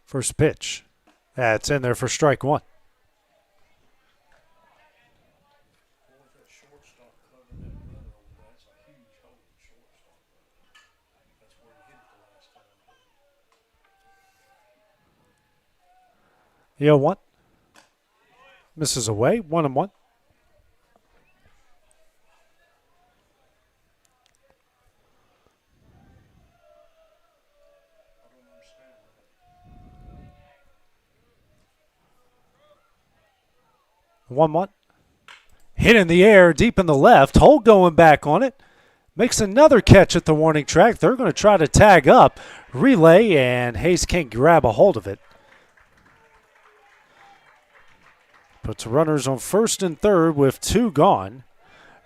Speaker 14: First pitch. That's in there for strike one. The 0-1. Misses away, 1-1. One. Hit in the air, deep in the left. Holt going back on it. Makes another catch at the warning track. They're going to try to tag up. Relay, and Hayes can't grab a hold of it. Puts runners on first and third with two gone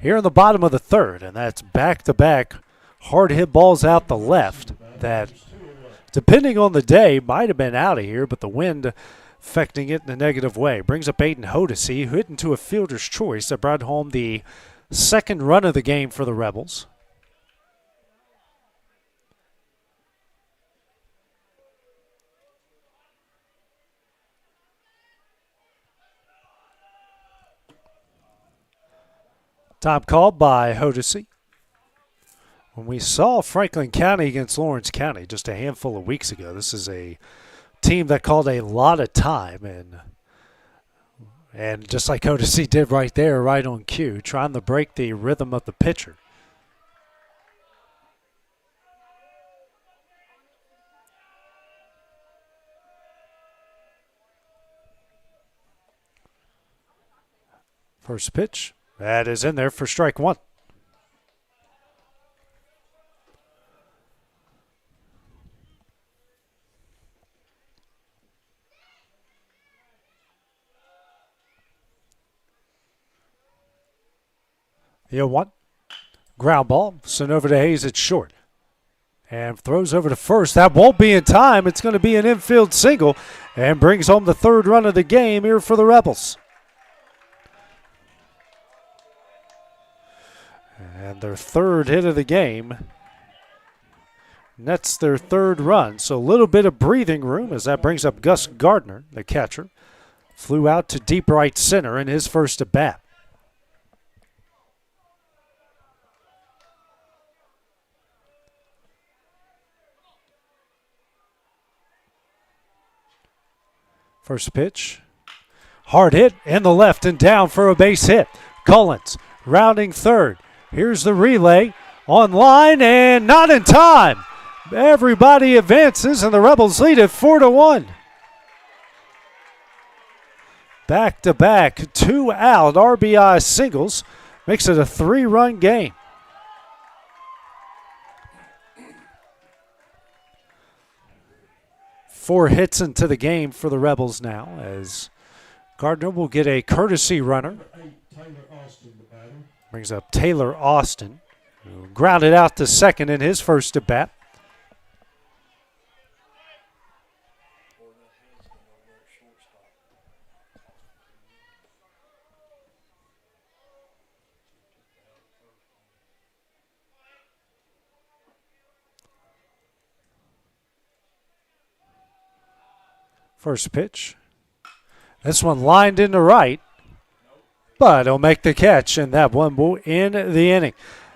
Speaker 14: here in the bottom of the third. And that's back-to-back hard hit balls out the left that, depending on the day, might have been out of here, but the wind affecting it in a negative way. Brings up Aiden Hodesy, who hit into a fielder's choice that brought home the second run of the game for the Rebels. Time called by Hodesy. When we saw Franklin County against Lawrence County just a handful of weeks ago, this is a team that called a lot of time, and just like Hodesy did right there, right on cue, trying to break the rhythm of the pitcher. First pitch, that is in there for strike one. The 0-1. Ground ball. Sent over to Hayes at short. And throws over to first. That won't be in time. It's going to be an infield single. And brings home the third run of the game here for the Rebels. And their third hit of the game. And that's their third run. So a little bit of breathing room as that brings up Gus Gardner, the catcher. Flew out to deep right center in his first at bat. First pitch, hard hit in the left and down for a base hit. Collins rounding third. Here's the relay on line and not in time. Everybody advances and the Rebels lead it 4-1. Back-to-back, 2 out RBI singles makes it a 3-run game. Four hits into the game for the Rebels now as Gardner will get a courtesy runner. Brings up Taylor Austin, who grounded out to second in his first at bat. First pitch. This one lined into right, but he'll make the catch, and that one will end the inning.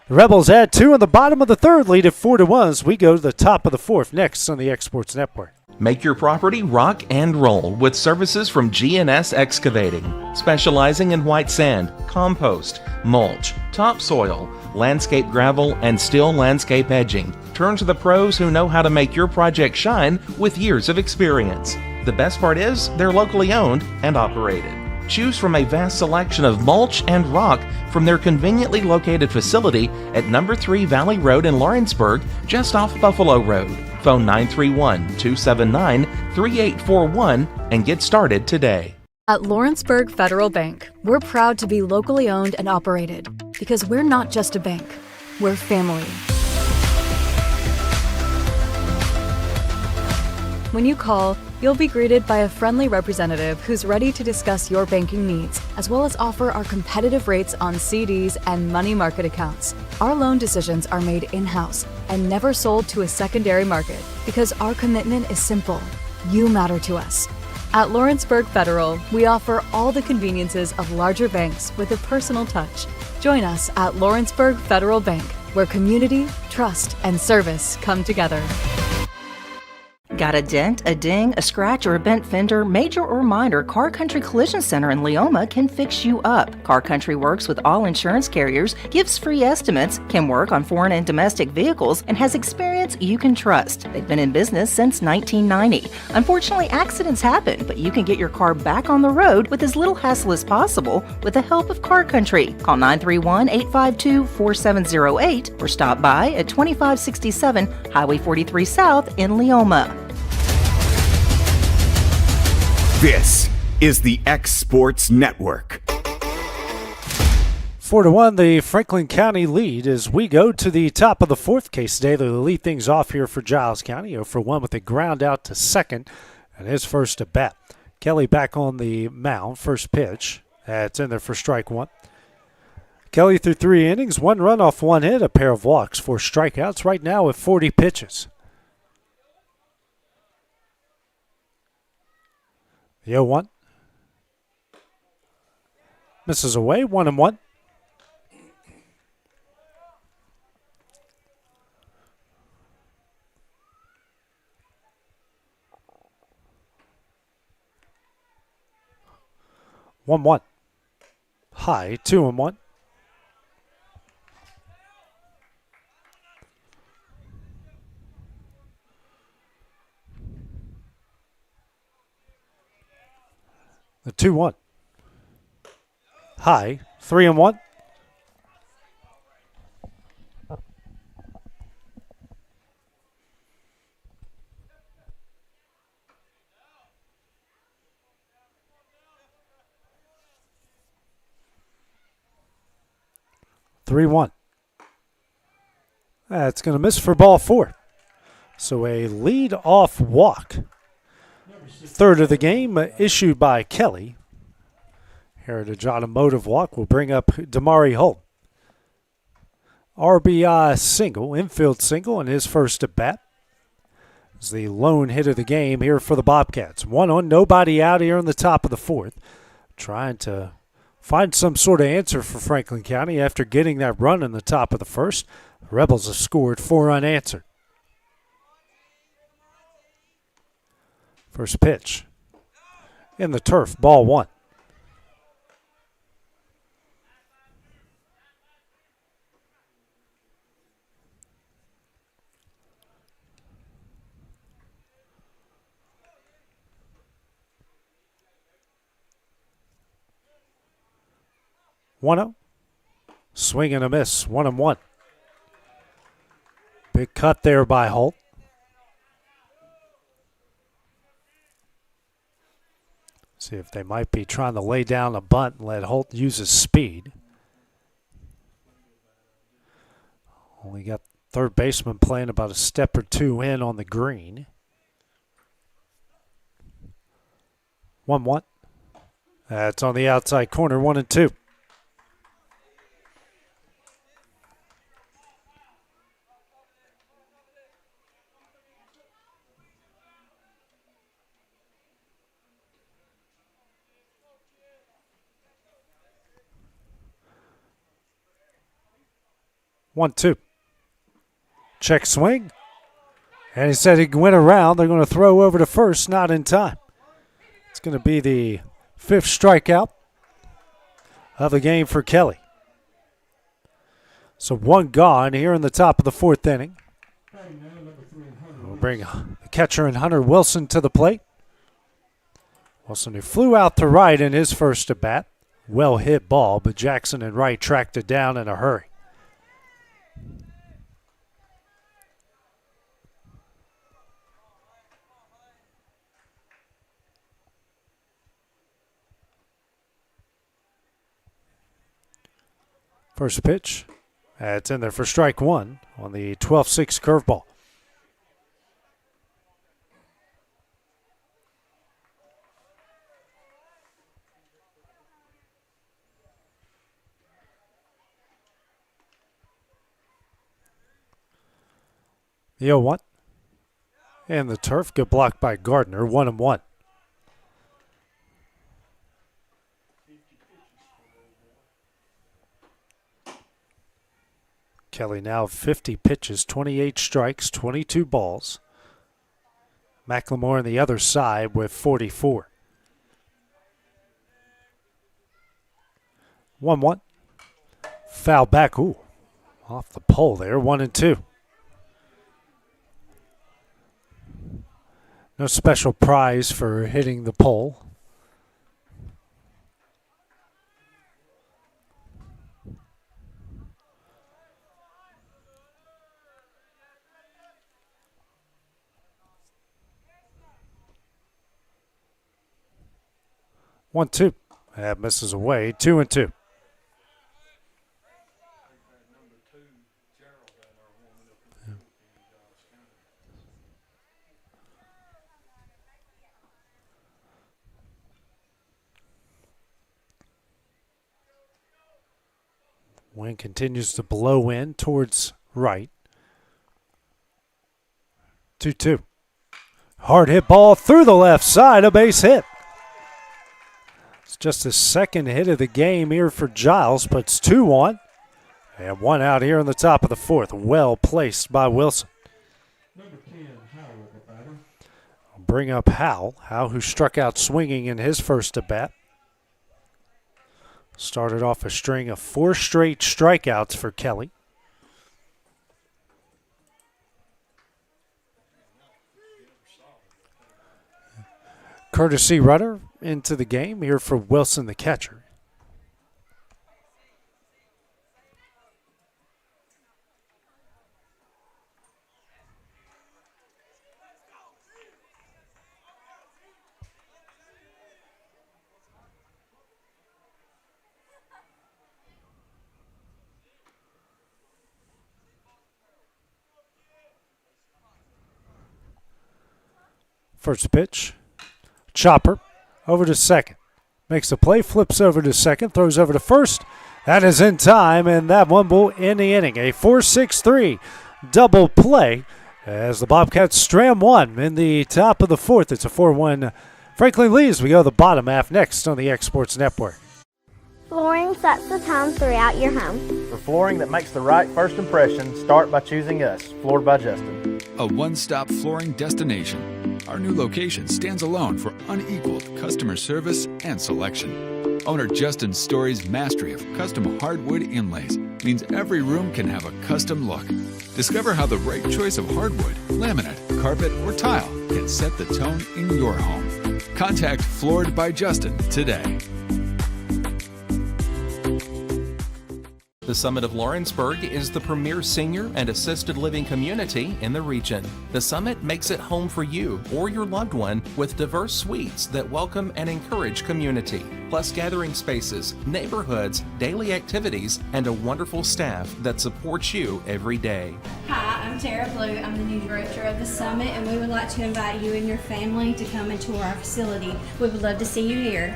Speaker 14: The Rebels add 2 in the bottom of the third, lead at 4-1 as we go to the top of the fourth next on the Exports Network.
Speaker 19: Make your property rock and roll with services from G&S Excavating, specializing in white sand, compost, mulch, topsoil, landscape gravel, and steel landscape edging. Turn to the pros who know how to make your project shine with years of experience. The best part is they're locally owned and operated. Choose from a vast selection of mulch and rock from their conveniently located facility at number 3 Valley Road in Lawrenceburg, just off Buffalo Road. Phone 931-279-3841 and get started today.
Speaker 3: At Lawrenceburg Federal Bank, we're proud to be locally owned and operated because we're not just a bank, we're family. When you call, you'll be greeted by a friendly representative who's ready to discuss your banking needs, as well as offer our competitive rates on CDs and money market accounts. Our loan decisions are made in-house and never sold to a secondary market because our commitment is simple. You matter to us. At Lawrenceburg Federal, we offer all the conveniences of larger banks with a personal touch. Join us at Lawrenceburg Federal Bank, where community, trust, and service come together.
Speaker 5: Got a dent, a ding, a scratch, or a bent fender? Major or minor, Car Country Collision Center in Leoma can fix you up. Car Country works with all insurance carriers, gives free estimates, can work on foreign and domestic vehicles, and has experience you can trust. They've been in business since 1990. Unfortunately, accidents happen, but you can get your car back on the road with as little hassle as possible with the help of Car Country. Call 931-852-4708 or stop by at 2567 Highway 43 South in Leoma.
Speaker 1: This is the X Sports Network.
Speaker 14: 4-1, the Franklin County lead as we go to the top of the fourth. Case Daly will lead things off here for Giles County. 0-for-1 with a ground out to second and his first at bat. Kelly back on the mound. First pitch. That's in there for strike one. Kelly threw 3 innings, 1 run off 1 hit, a pair of walks, 4 strikeouts, right now with 40 pitches. The 0-1. Misses away, 1-1. One. High, 2-1. The 2-1. High, 3-1. That's going to miss for ball 4. So a lead-off walk. Third of the game issued by Kelly. Heritage Automotive walk will bring up Damari Holt. RBI single, infield single in his first at bat. It's the lone hit of the game here for the Bobcats. 1 on, nobody out here in the top of the 4th. Trying to find some sort of answer for Franklin County after getting that run in the top of the 1st. The Rebels have scored 4 unanswered. First pitch. In the turf, ball 1. One-0. Swing and a miss. 1-1. Big cut there by Holt. See if they might be trying to lay down a bunt and let Holt use his speed. Only got third baseman playing about a step or 2 in on the green. 1-1. That's on the outside corner, 1-2. One, two. Check swing. And he said he went around. They're going to throw over to first, not in time. It's going to be the 5th strikeout of the game for Kelly. So 1 gone here in the top of the 4th inning. We'll bring the catcher and Hunter Wilson to the plate. Wilson, who flew out to right in his first at bat. Well hit ball, but Jackson and Wright tracked it down in a hurry. First pitch. It's in there for strike 1 on the 12-6 curveball. The 0-1. And the turf, good block by Gardner, 1-1. Kelly now 50 pitches, 28 strikes, 22 balls. McLemore on the other side with 44. 1-1. Foul back. Ooh, off the pole there. 1-2. No special prize for hitting the pole. One, two. That misses away. 2-2. Wind continues to blow in towards right. 2-2. Hard hit ball through the left side, a base hit. It's just his second hit of the game here for Giles, but it's 2-1. And one out here in the top of the fourth. Well placed by Wilson. Bring up Howell. Howell, who struck out swinging in his first at bat. Started off a string of 4 straight strikeouts for Kelly. Courtesy runner into the game here for Wilson, the catcher. First pitch. Chopper over to second. Makes the play, flips over to second, throws over to first. That is in time, and that one will end the inning. A 4-6-3 double play as the Bobcats stram one in the top of the fourth. It's a 4-1 Franklin leads. We go to the bottom half next on the X Sports Network.
Speaker 7: Flooring sets the tone throughout your home.
Speaker 8: For flooring that makes the right first impression, start by choosing us, Floored by Justin.
Speaker 6: A one-stop flooring destination. Our new location stands alone for unequaled customer service and selection. Owner Justin Story's mastery of custom hardwood inlays means every room can have a custom look. Discover how the right choice of hardwood, laminate, carpet, or tile can set the tone in your home. Contact Floored by Justin today.
Speaker 19: The Summit of Lawrenceburg is the premier senior and assisted living community in the region. The Summit makes it home for you or your loved one with diverse suites that welcome and encourage community, plus gathering spaces, neighborhoods, daily activities, and a wonderful staff that supports you every day.
Speaker 23: Hi, I'm Tara Blue. I'm the new director of the Summit, and we would like to invite you and your family to come and tour our facility. We would love to see you here.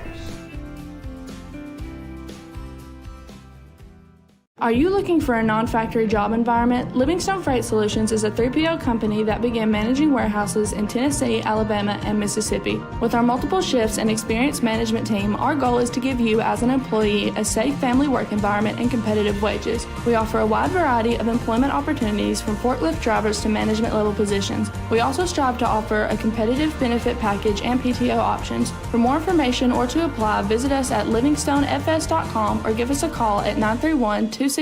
Speaker 24: Are you looking for a non-factory job environment? Livingstone Freight Solutions is a 3PL company that began managing warehouses in Tennessee, Alabama, and Mississippi. With our multiple shifts and experienced management team, our goal is to give you as an employee a safe family work environment and competitive wages. We offer a wide variety of employment opportunities from forklift drivers to management level positions. We also strive to offer a competitive benefit package and PTO options. For more information or to apply, visit us at livingstonefs.com or give us a call at 931-269-3255.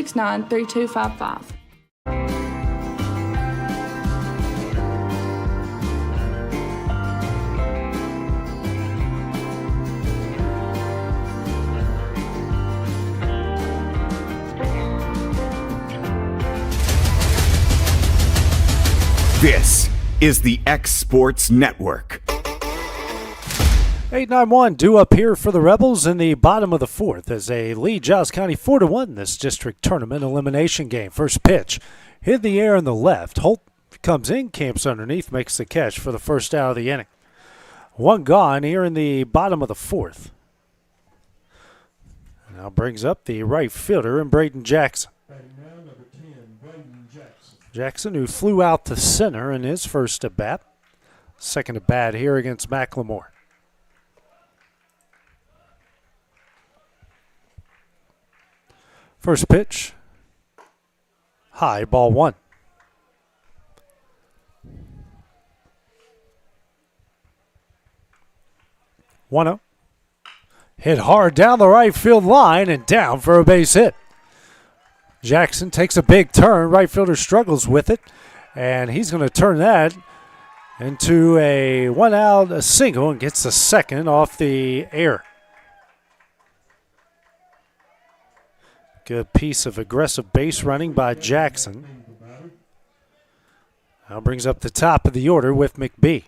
Speaker 1: This is the X Sports Network.
Speaker 14: 8-9-1 due up here for the Rebels in the bottom of the fourth as they lead Giles County 4-1 this district tournament elimination game. First pitch hit in the air in the left. Holt comes in, camps underneath, makes the catch for the first out of the inning. One gone here in the bottom of the fourth. Now brings up the right fielder and Braden Jackson. Jackson, who flew out to center in his first at bat. Second at bat here against McLemore. First pitch, high, ball one. 1-0. Hit hard down the right field line and down for a base hit. Jackson takes a big turn. Right fielder struggles with it, and he's going to turn that into a one-out a single and gets the second off the air. Good piece of aggressive base running by Jackson. Now brings up the top of the order with McBee.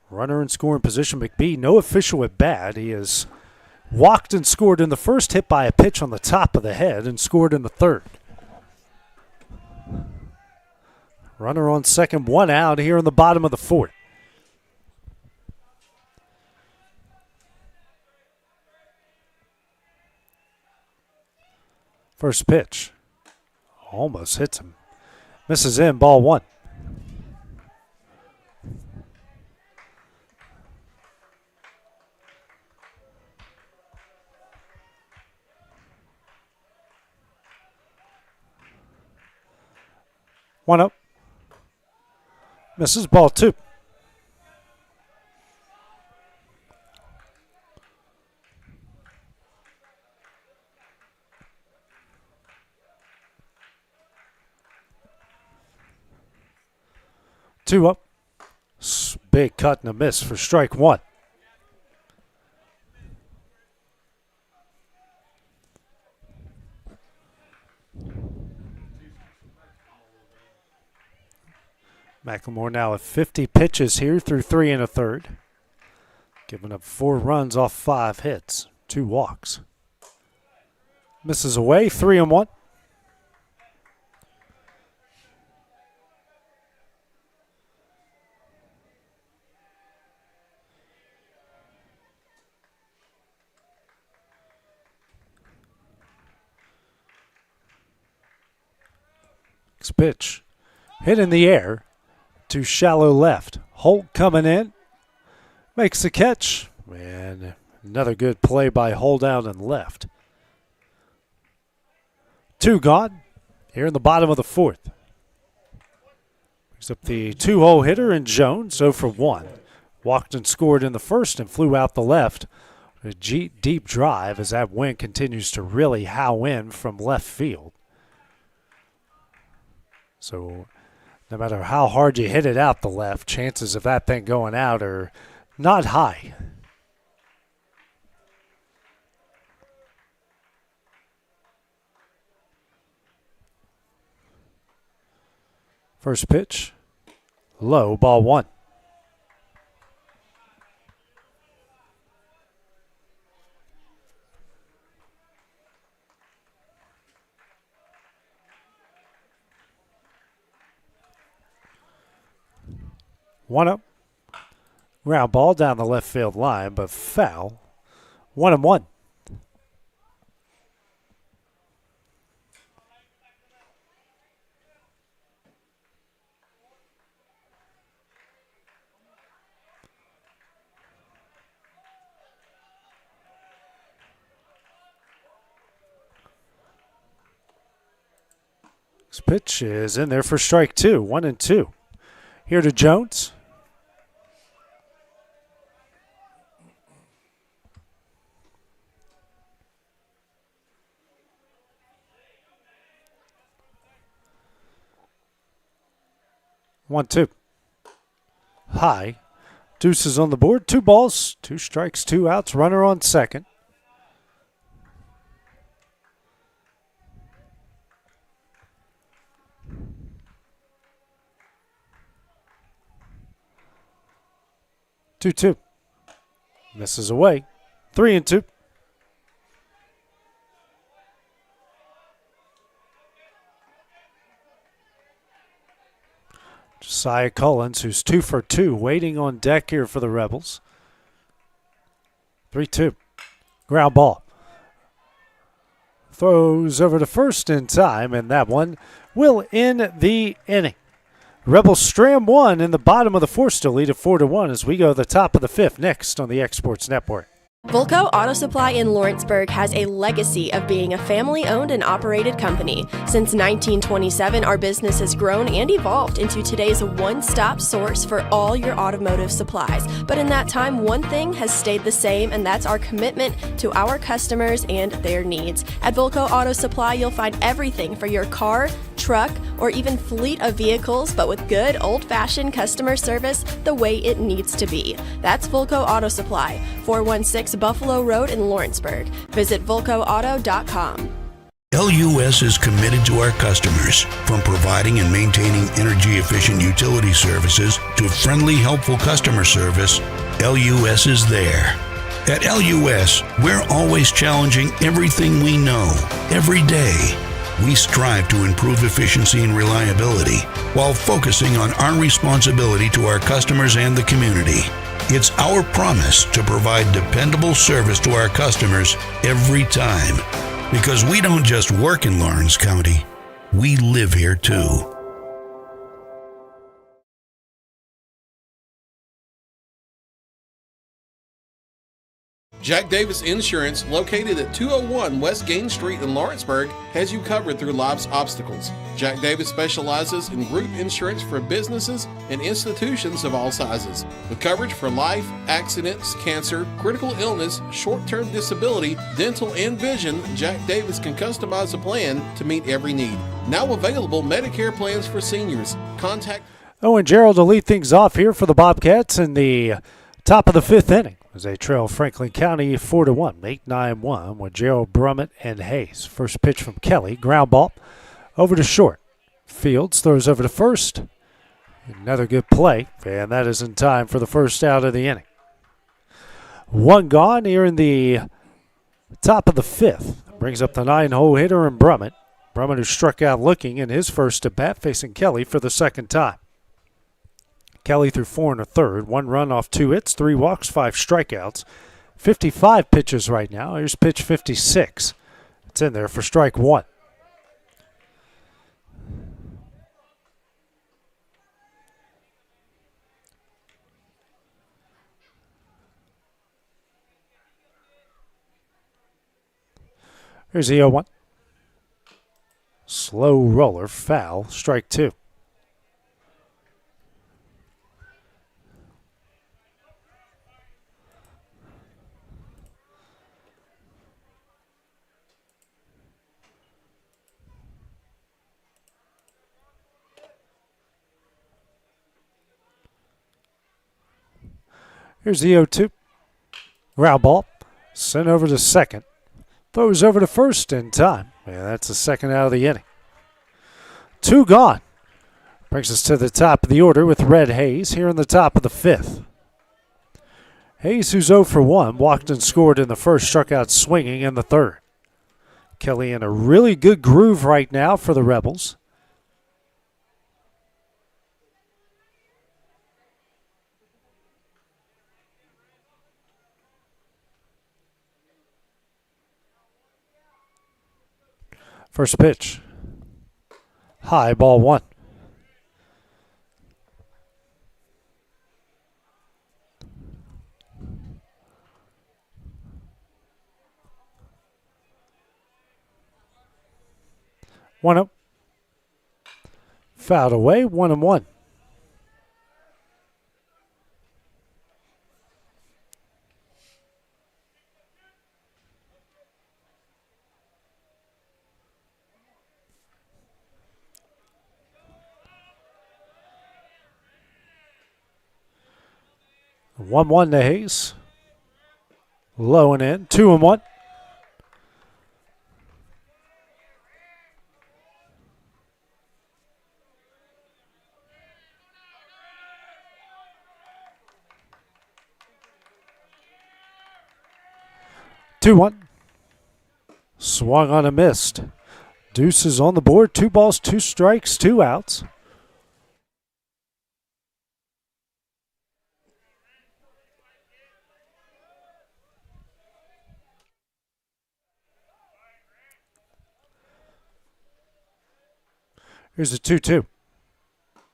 Speaker 14: Runner in scoring position, McBee, no official at bat. He has walked and scored in the first, hit by a pitch on the top of the head, and scored in the third. Runner on second, one out here in the bottom of the fourth. First pitch. Almost hits him. Misses in, ball 1. One up. Misses, ball 2. Two up. Big cut and a miss for strike 1. McLemore now at 50 pitches here through 3 1/3. Giving up 4 runs off 5 hits, 2 walks. Misses away, 3-1. Next pitch. Hit in the air. To shallow left. Holt coming in. Makes the catch. And another good play by Holt out and left. 2 gone here in the bottom of the 4th. Picks up the 2-hole hitter in Jones, 0 for 1. Walked and scored in the first and flew out the left. A deep drive as that wind continues to really howl in from left field. So no matter how hard you hit it out the left, chances of that thing going out are not high. First pitch, low, ball 1. One up. Ground ball down the left field line, but foul. 1-1. This pitch is in there for strike 2. 1-2. Here to Jones. One, 2. High. Deuces on the board. 2 balls, 2 strikes, 2 outs. Runner on second. Two. Misses away. 3-2. Josiah Collins, who's 2 for 2, waiting on deck here for the Rebels. 3-2. Ground ball. Throws over to first in time, and that one will end the inning. Rebels stram 1 in the bottom of the 4th, still lead at 4-1 as we go to the top of the 5th next on the Exports Network.
Speaker 2: Volco Auto Supply in Lawrenceburg has a legacy of being a family-owned and operated company. Since 1927, our business has grown and evolved into today's one-stop source for all your automotive supplies. But in that time, one thing has stayed the same, and that's our commitment to our customers and their needs. At Volco Auto Supply, you'll find everything for your car, truck, or even fleet of vehicles, but with good old-fashioned customer service the way it needs to be. That's Volco Auto Supply, 416 Buffalo Road in Lawrenceburg. Visit VolcoAuto.com.
Speaker 9: LUS is committed to our customers, from providing and maintaining energy-efficient utility services to friendly, helpful customer service. LUS is there. At LUS, we're always challenging everything we know, every day. We strive to improve efficiency and reliability while focusing on our responsibility to our customers and the community. It's our promise to provide dependable service to our customers every time. Because we don't just work in Lawrence County, we live here too.
Speaker 4: Jack Davis Insurance, located at 201 West Gain Street in Lawrenceburg, has you covered through life's obstacles. Jack Davis specializes in group insurance for businesses and institutions of all sizes. With coverage for life, accidents, cancer, critical illness, short-term disability, dental, and vision, Jack Davis can customize a plan to meet every need. Now available Medicare plans for seniors. Contact
Speaker 14: Owen Gerald to lead things off here for the Bobcats in the top of the fifth inning, as they trail Franklin County 4-1, 8-9-1 with Gerald, Brummett, and Hayes. First pitch from Kelly, ground ball over to short. Fields throws over to first. Another good play, and that is in time for the first out of the inning. One gone here in the top of the fifth. Brings up the 9-hole hitter in Brummett. Brummett, who struck out looking in his first at bat, facing Kelly for the second time. Kelly threw 4 1/3, 1 run off 2 hits, 3 walks, 5 strikeouts. 55 pitches right now. Here's pitch 56. It's in there for strike 1. Here's the 0-1. Slow roller, foul, strike 2. Here's the 0-2. Ground ball. Sent over to second. Throws over to first in time. Yeah, that's the second out of the inning. 2 gone. Brings us to the top of the order with Red Hayes here in the top of the fifth. Hayes, who's 0 for 1, walked and scored in the first, struck out swinging in the third. Kelly in a really good groove right now for the Rebels. First pitch. High, ball 1. One up. Fouled away, 1-1. 1-1 to Hayes. Low and in. 2-1. Swung on a missed. Deuce is on the board. 2 balls, 2 strikes, 2 outs. Here's a 2-2.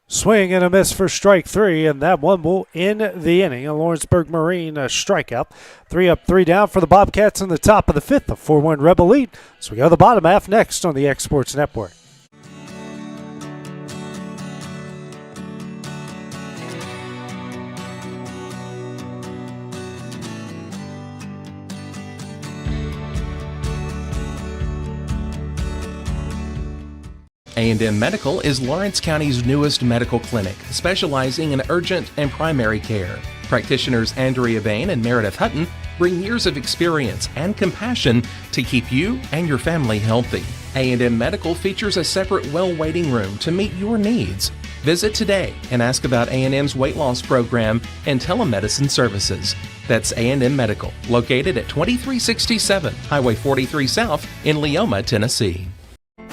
Speaker 14: Swing and a miss for strike 3, and that one will end the inning. A Lawrenceburg Marine strikeout. 3 up, 3 down for the Bobcats in the top of the fifth. A 4-1 Rebel lead. So we go to the bottom half next on the X Sports Network.
Speaker 19: A&M Medical is Lawrence County's newest medical clinic, specializing in urgent and primary care. Practitioners Andrea Bain and Meredith Hutton bring years of experience and compassion to keep you and your family healthy. A&M Medical features a separate well waiting room to meet your needs. Visit today and ask about A&M's weight loss program and telemedicine services. That's A&M Medical, located at 2367 Highway 43 South in Leoma, Tennessee.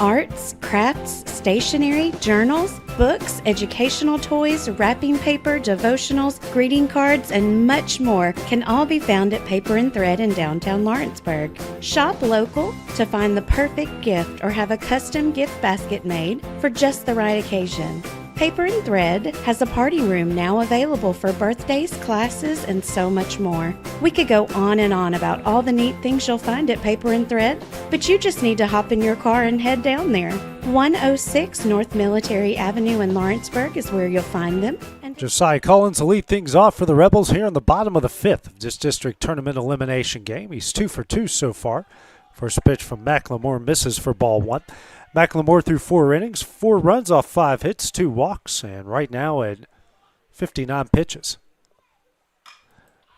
Speaker 20: Arts, crafts, stationery, journals, books, educational toys, wrapping paper, devotionals, greeting cards, and much more can all be found at Paper and Thread in downtown Lawrenceburg. Shop local to find the perfect gift or have a custom gift basket made for just the right occasion. Paper and Thread has a party room now available for birthdays, classes, and so much more. We could go on and on about all the neat things you'll find at Paper and Thread, but you just need to hop in your car and head down there. 106 North Military Avenue in Lawrenceburg is where you'll find them.
Speaker 14: Josiah Collins will lead things off for the Rebels here in the bottom of the fifth of this district tournament elimination game. He's 2 for 2 so far. First pitch from Macklemore misses for ball 1. Macklemore threw 4 innings, 4 runs off 5 hits, 2 walks, and right now at 59 pitches.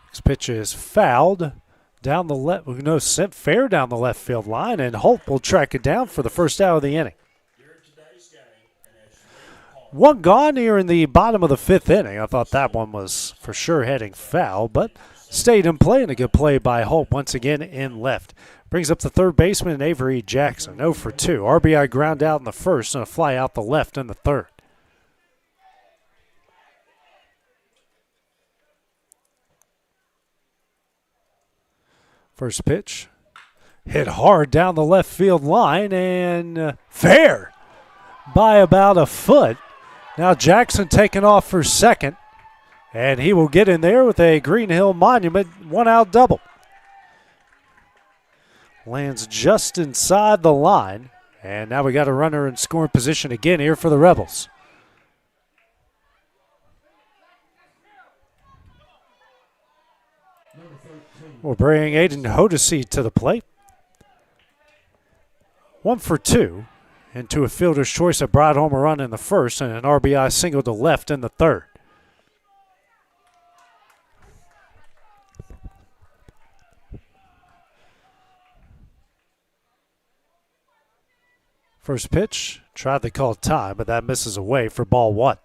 Speaker 14: Next pitch is fouled down the left, sent fair down the left field line, and Holt will track it down for the first out of the inning. 1 gone here in the bottom of the 5th inning. I thought that one was for sure heading foul, but stayed in play, and a good play by Holt once again in left. Brings up the third baseman, Avery Jackson, 0 for 2. RBI ground out in the first and a fly out the left in the third. First pitch, hit hard down the left field line and fair by about a foot. Now Jackson taking off for second, and he will get in there with a Green Hill Monument 1-out double. Lands just inside the line, and now we got a runner in scoring position again here for the Rebels. We'll bring Aiden Hodesy to the plate. 1 for 2 into a fielder's choice, a broad home run in the first and an RBI single to left in the third. First pitch, tried to call time, but that misses away for ball 1.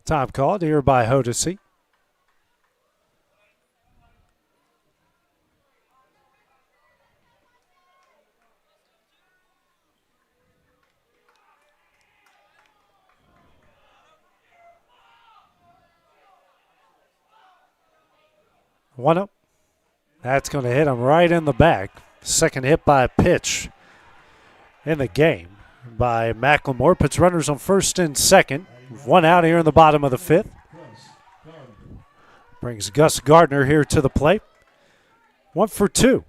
Speaker 14: Time called here by Hodesy. One up. That's going to hit him right in the back. Second hit by a pitch in the game by Macklemore. Puts runners on first and second. 1 out here in the bottom of the 5th. Brings Gus Gardner here to the plate. 1 for 2.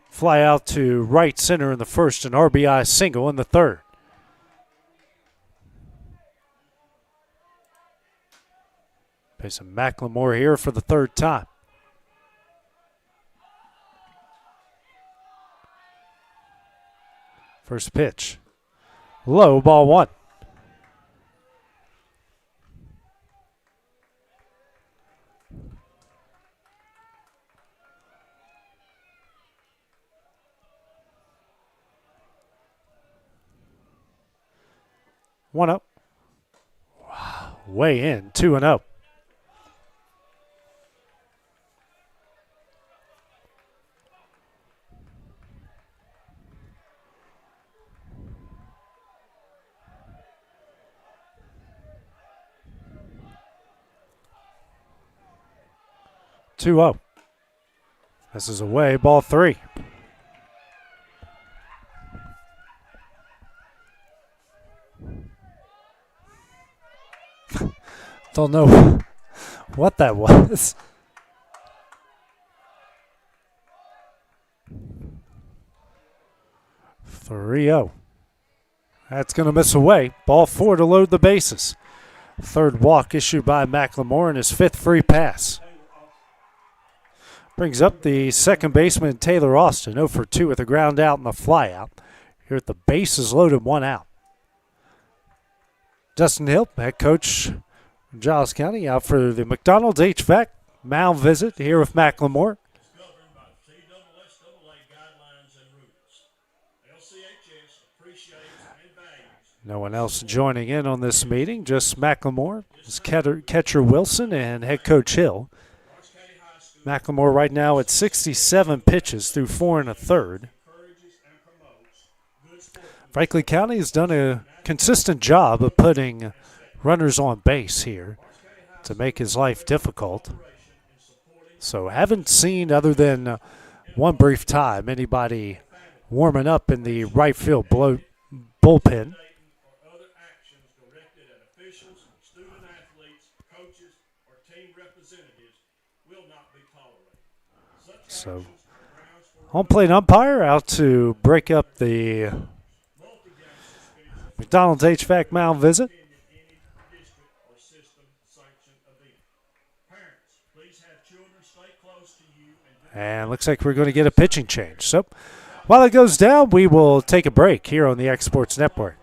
Speaker 14: Fly out to right center in the first, an RBI single in the third. Facing Macklemore here for the third time. First pitch. Low, ball 1. One up. Wow. Way in. 2-0. This is away, ball 3. Don't know what that was. .30. That's going to miss away. Ball 4 to load the bases. Third walk issued by Macklemore in his 5th free pass. Brings up the second baseman, Taylor Austin, 0 for 2 with a ground out and a fly out. Here at the bases loaded, 1 out. Dustin Hill, head coach from Giles County, out for the McDonald's HVAC mound visit here with Macklemore. No one else joining in on this meeting, just McLemore, catcher Wilson, and head coach Hill. McLemore right now at 67 pitches through 4 1/3. Franklin County has done a consistent job of putting runners on base here to make his life difficult. So haven't seen, other than one brief time, anybody warming up in the right field bullpen. So home plate umpire out to break up the McDonald's HVAC mound visit. And looks like we're going to get a pitching change. So while it goes down, we will take a break here on the X Sports Network.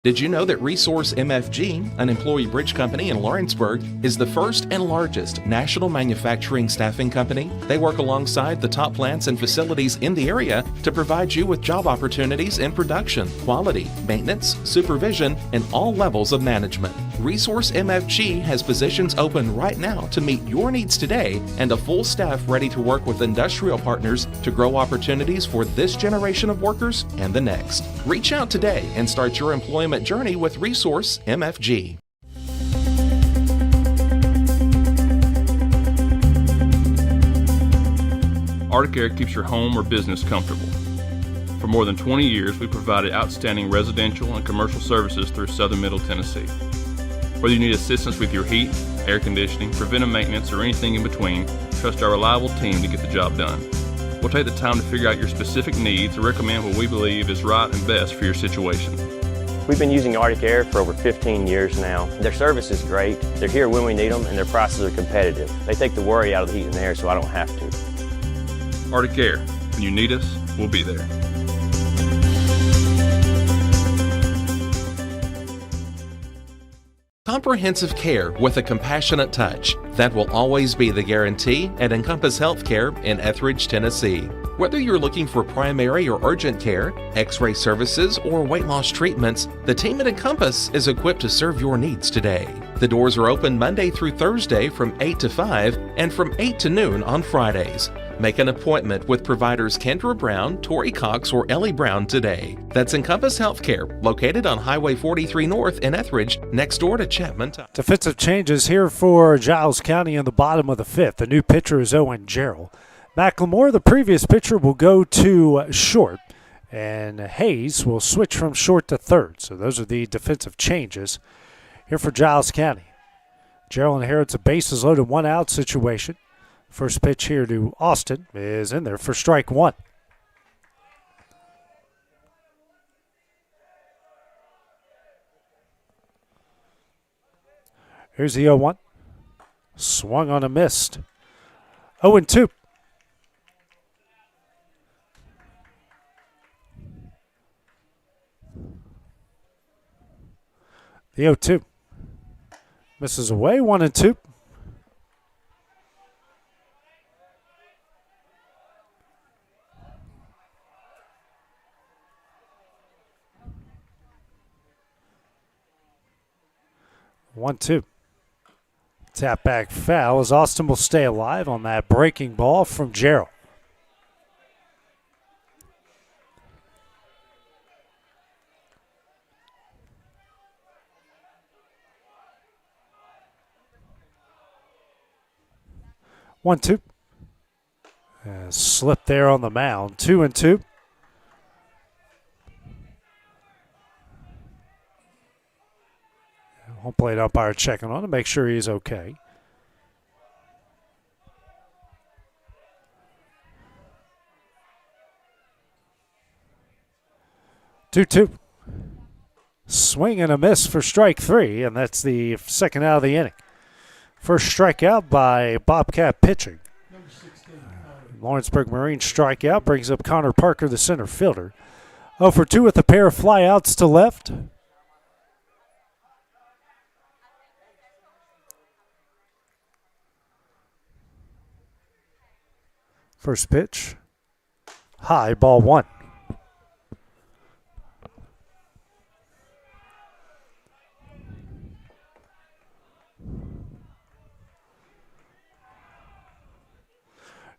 Speaker 19: Did you know that Resource MFG, an employee bridge company in Lawrenceburg, is the first and largest national manufacturing staffing company? They work alongside the top plants and facilities in the area to provide you with job opportunities in production, quality, maintenance, supervision, and all levels of management. Resource MFG has positions open right now to meet your needs today and a full staff ready to work with industrial partners to grow opportunities for this generation of workers and the next. Reach out today and start your employment journey with Resource MFG.
Speaker 10: Arctic Air keeps your home or business comfortable. For more than 20 years, we provided outstanding residential and commercial services through Southern Middle Tennessee. Whether you need assistance with your heat, air conditioning, preventive maintenance, or anything in between, trust our reliable team to get the job done. We'll take the time to figure out your specific needs and recommend what we believe is right and best for your situation.
Speaker 11: We've been using Arctic Air for over 15 years now. Their service is great, they're here when we need them, and their prices are competitive. They take the worry out of the heat and air so I don't have to.
Speaker 10: Arctic Air, when you need us, we'll be there.
Speaker 19: Comprehensive care with a compassionate touch. That will always be the guarantee at Encompass Healthcare in Etheridge, Tennessee. Whether you're looking for primary or urgent care, x-ray services, or weight loss treatments, the team at Encompass is equipped to serve your needs today. The doors are open Monday through Thursday from 8 to 5 and from 8 to noon on Fridays. Make an appointment with providers Kendra Brown, Tori Cox, or Ellie Brown today. That's Encompass Healthcare, located on Highway 43 North in Etheridge, next door to Chapman.
Speaker 14: Defensive changes here for Giles County in the bottom of the fifth. The new pitcher is Owen Gerald. McLemore, the previous pitcher, will go to short, and Hayes will switch from short to third. So those are the defensive changes here for Giles County. Gerald inherits a bases loaded, 1 out situation. First pitch here to Austin is in there for strike one. Here's the 0-1. Swung on a missed. 0-2. The 0-2. Misses away, 1-2. One, two. Tap back foul as Austin will stay alive on that breaking ball from Gerald. One, two. Slip there on the mound. 2-2. Home plate umpire checking on to make sure he's okay. Two. Swing and a miss for strike three, and that's the second out of the inning. First strikeout by Bobcat pitching. Lawrenceburg Marine strikeout brings up Connor Parker, the center fielder. 0 for 2 with a pair of flyouts to left. First pitch. High, ball one.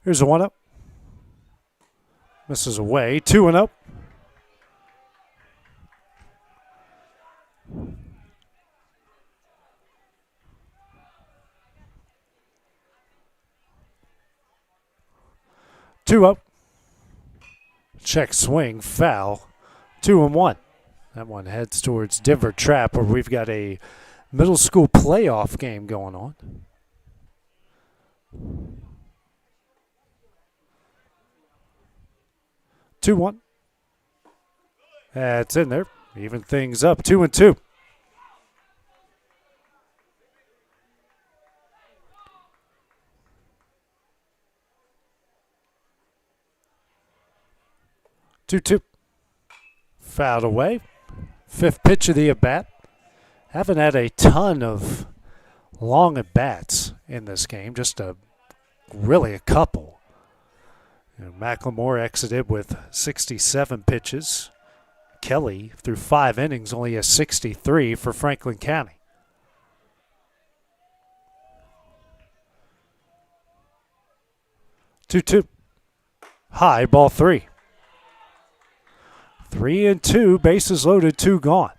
Speaker 14: Here's a 1-up. Misses away. 2-0. Two up. Check swing, foul. 2-1. That one heads towards Denver Trap, where we've got a middle school playoff game going on. 2-1. That's in there. Even things up. 2-2. Two. Fouled away. Fifth pitch of the at-bat. Haven't had a ton of long at-bats in this game. Just really a couple. McLemore exited with 67 pitches. Kelly, through 5 innings, only has 63 for Franklin County. Two. High, ball 3. 3-2, bases loaded, 2 gone.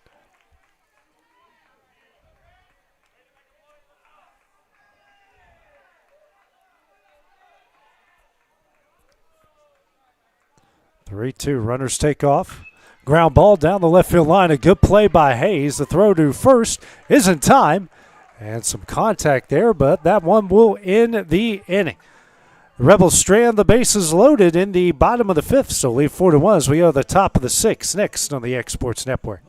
Speaker 14: Three-two, runners take off. Ground ball down the left field line. A good play by Hayes. The throw to first is in time. And some contact there, but that one will end the inning. The Rebels strand the bases loaded in the bottom of the 5th, so leave 4-1 as we go to the top of the 6th next on the Exports Network.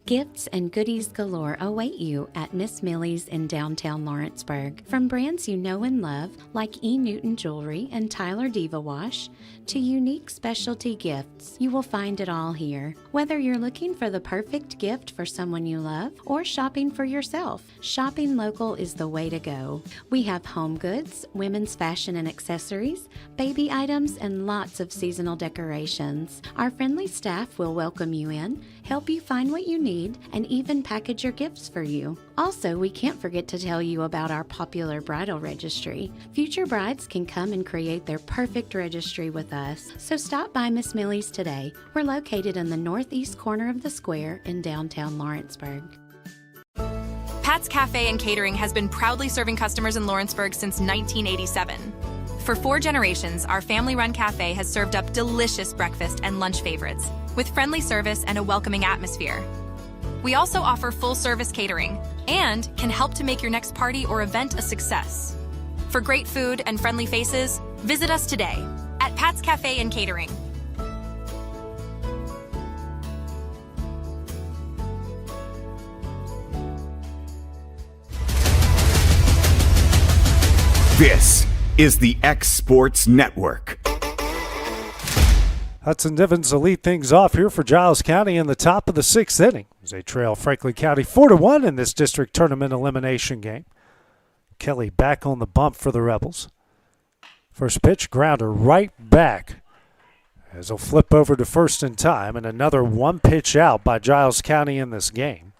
Speaker 12: Gifts and goodies galore await you at Miss Millie's in downtown Lawrenceburg. From brands you know and love, like E. Newton Jewelry and Tyler Diva Wash, to unique specialty gifts, you will find it all here. Whether you're looking for the perfect gift for someone you love or shopping for yourself, shopping local is the way to go. We have home goods, women's fashion and accessories, baby items, and lots of seasonal decorations. Our friendly staff will welcome you in, help you find what you need, and even package your gifts for you. Also, we can't forget to tell you about our popular bridal registry. Future brides can come and create their perfect registry with us. So stop by Miss Millie's today. We're located in the northeast corner of the square in downtown Lawrenceburg.
Speaker 13: Pat's Cafe and Catering has been proudly serving customers in Lawrenceburg since 1987. For 4 generations, our family-run cafe has served up delicious breakfast and lunch favorites, with friendly service and a welcoming atmosphere. We also offer full-service catering and can help to make your next party or event a success. For great food and friendly faces, visit us today at Pat's Cafe and Catering.
Speaker 1: This is the X Sports Network.
Speaker 14: Hudson Divins will lead things off here for Giles County in the top of the 6th inning as they trail Franklin County 4-1 in this district tournament elimination game. Kelly back on the bump for the Rebels. First pitch, grounder right back as he'll flip over to first in time, and another 1 pitch out by Giles County in this game.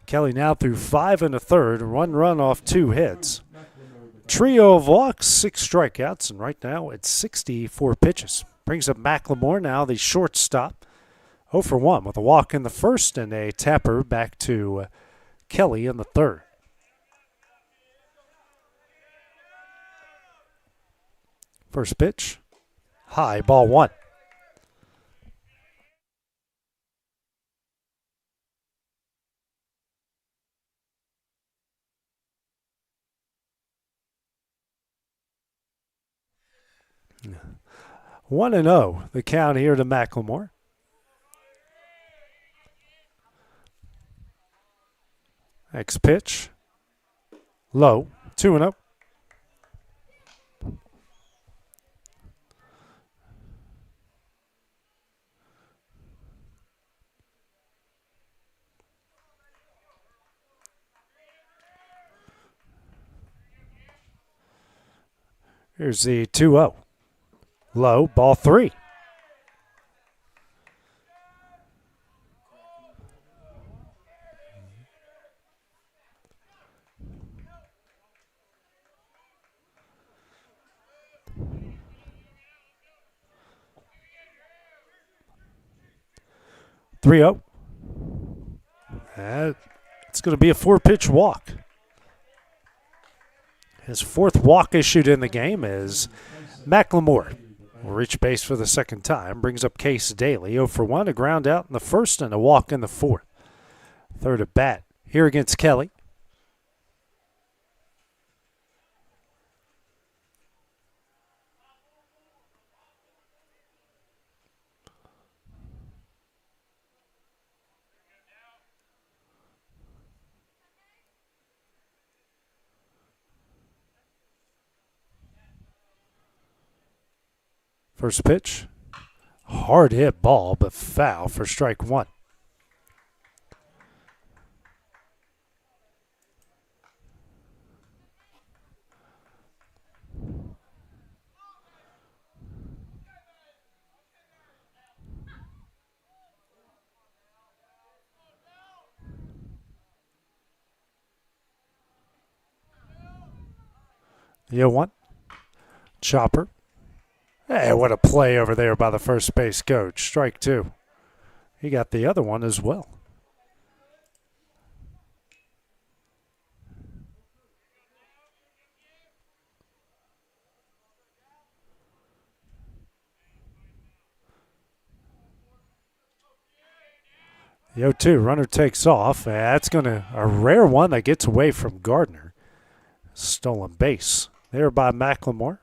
Speaker 14: Kelly now through 5 1/3, 1 run off 2 hits. Trio of walks, 6 strikeouts, and right now it's 64 pitches. Brings up McLemore now, the shortstop. 0 for 1 with a walk in the first and a tapper back to Kelly in the 3rd. First pitch, high, ball 1. Yeah. 1-0, the count here to McLemore. Next pitch, low, 2-0. Here's the 2-0. Low, ball 3. Three zero. It's going to be a 4-pitch walk. His 4th walk issued in the game is McLemore. Will reach base for the 2nd time. Brings up Case Daly. 0 for 1. A ground out in the 1st and a walk in the 4th. 3rd at bat here against Kelly. First pitch, hard hit ball, but foul for strike 1. The 0-1, chopper. Hey, what a play over there by the first base coach. Strike 2. He got the other one as well. The 0-2, runner takes off. That's a rare one that gets away from Gardner. Stolen base there by McLemore.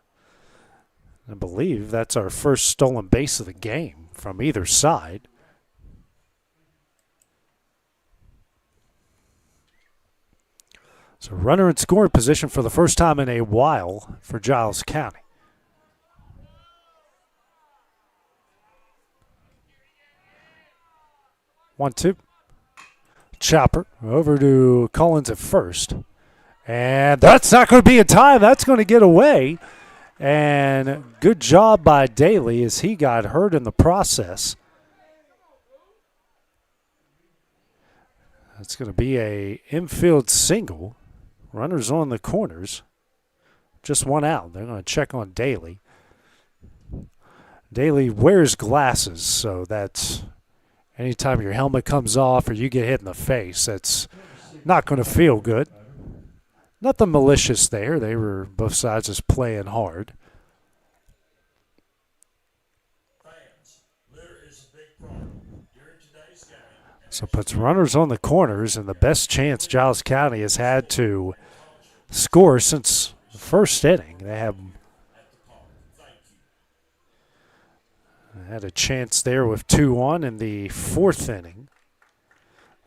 Speaker 14: I believe that's our first stolen base of the game from either side. So runner in scoring position for the first time in a while for Giles County. 1-2. Chopper over to Collins at first. And that's not going to be in time. That's going to get away. And good job by Daly as he got hurt in the process. That's going to be a infield single. Runners on the corners. Just one out. They're going to check on Daly. Daly wears glasses, so that's anytime your helmet comes off or you get hit in the face, that's not going to feel good. Nothing malicious there. They were both sides just playing hard. So puts runners on the corners, and the best chance Giles County has had to score since the first inning. They had a chance there with 2-1 in the 4th inning.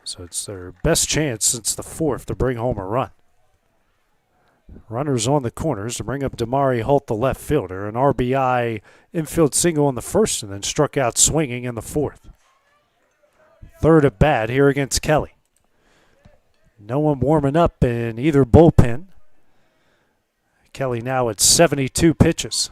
Speaker 14: So it's their best chance since the 4th to bring home a run. Runners on the corners to bring up Damari Holt, the left fielder. An RBI infield single in the 1st and then struck out swinging in the 4th. 3rd at bat here against Kelly. No one warming up in either bullpen. Kelly now at 72 pitches.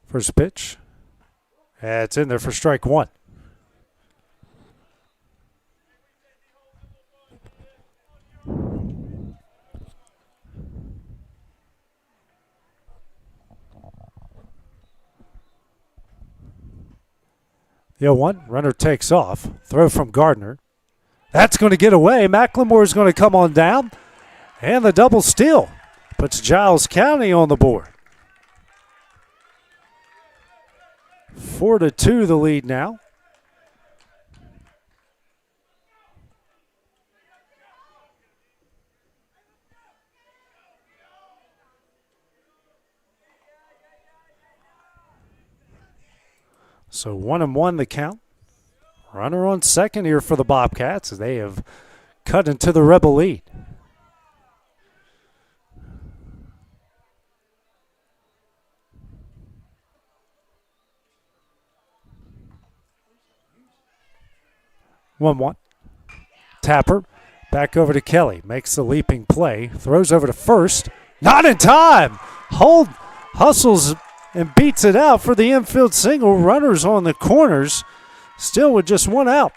Speaker 14: First pitch. It's in there for strike 1. The 0-1, runner takes off. Throw from Gardner. That's going to get away. McLemore is going to come on down. And the double steal puts Giles County on the board. 4-2 the lead now. So 1-1 the count. Runner on second here for the Bobcats as they have cut into the Rebel lead. 1-1. Tapper back over to Kelly. Makes the leaping play. Throws over to first. Not in time. Hold hustles and beats it out for the infield single. Runners on the corners. Still with just one out.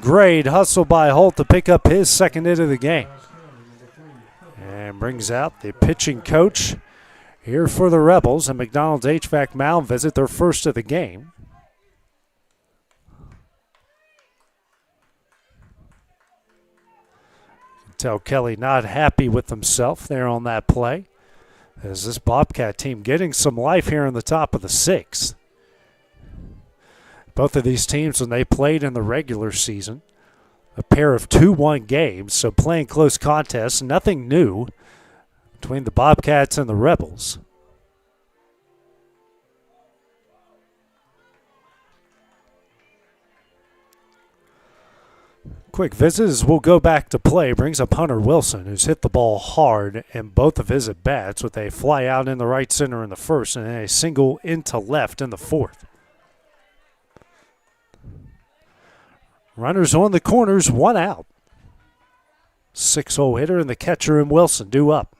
Speaker 14: Great hustle by Holt to pick up his second hit of the game. And brings out the pitching coach here for the Rebels. And McDonald's HVAC mound visit, their first of the game. You can tell Kelly not happy with himself there on that play. As this Bobcat team getting some life here in the top of the sixth. Both of these teams, when they played in the regular season, a pair of 2-1 games, so playing close contests, nothing new between the Bobcats and the Rebels. Quick visit as we'll go back to play. Brings up Hunter Wilson, who's hit the ball hard in both of his at-bats with a fly out in the right center in the first and a single into left in the fourth. Runners on the corners, one out. 6-0 hitter and the catcher in Wilson due up.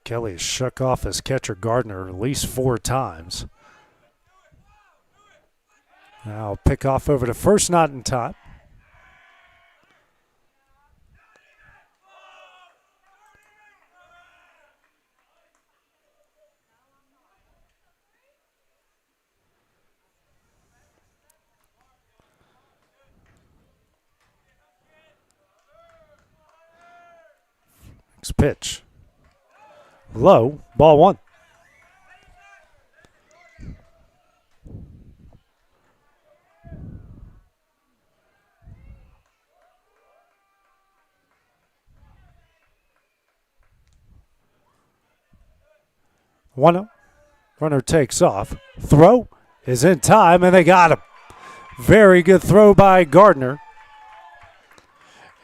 Speaker 14: Kelly has shook off his catcher Gardner at least 4 times. Now pick off over to first, not in time. Next pitch. Low, ball 1. One, runner takes off. Throw is in time, and they got him. Very good throw by Gardner.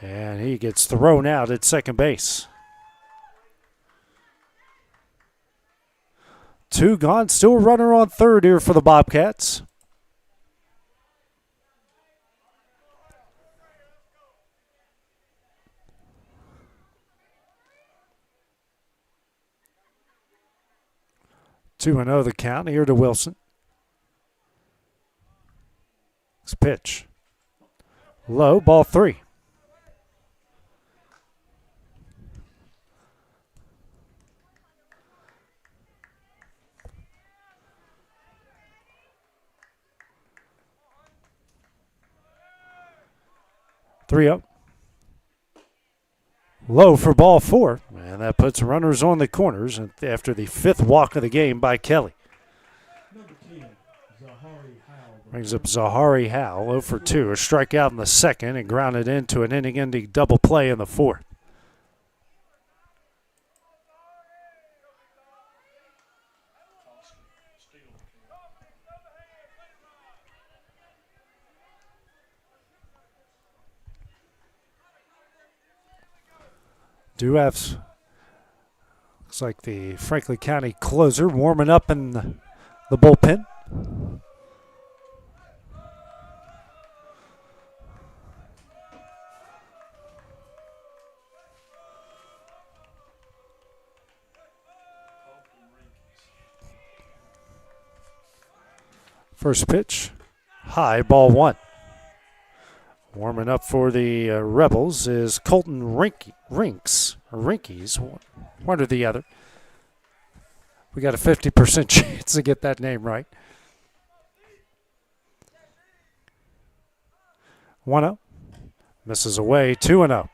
Speaker 14: And he gets thrown out at second base. 2 gone, still a runner on third here for the Bobcats. Two and 0 the count here to Wilson. This pitch. Low, ball 3. Three up. Low for ball 4. And that puts runners on the corners after the 5th walk of the game by Kelly. Brings up Zahari Howell, 0 for 2. A strikeout in the second and grounded into an inning-ending double play in the 4th. Do have, looks like the Franklin County closer warming up in the bullpen. First pitch, high, ball 1. Warming up for the Rebels is Colton Rinkies, one or the other. We got a 50% chance to get that name right. 1-0. Misses away, 2-0.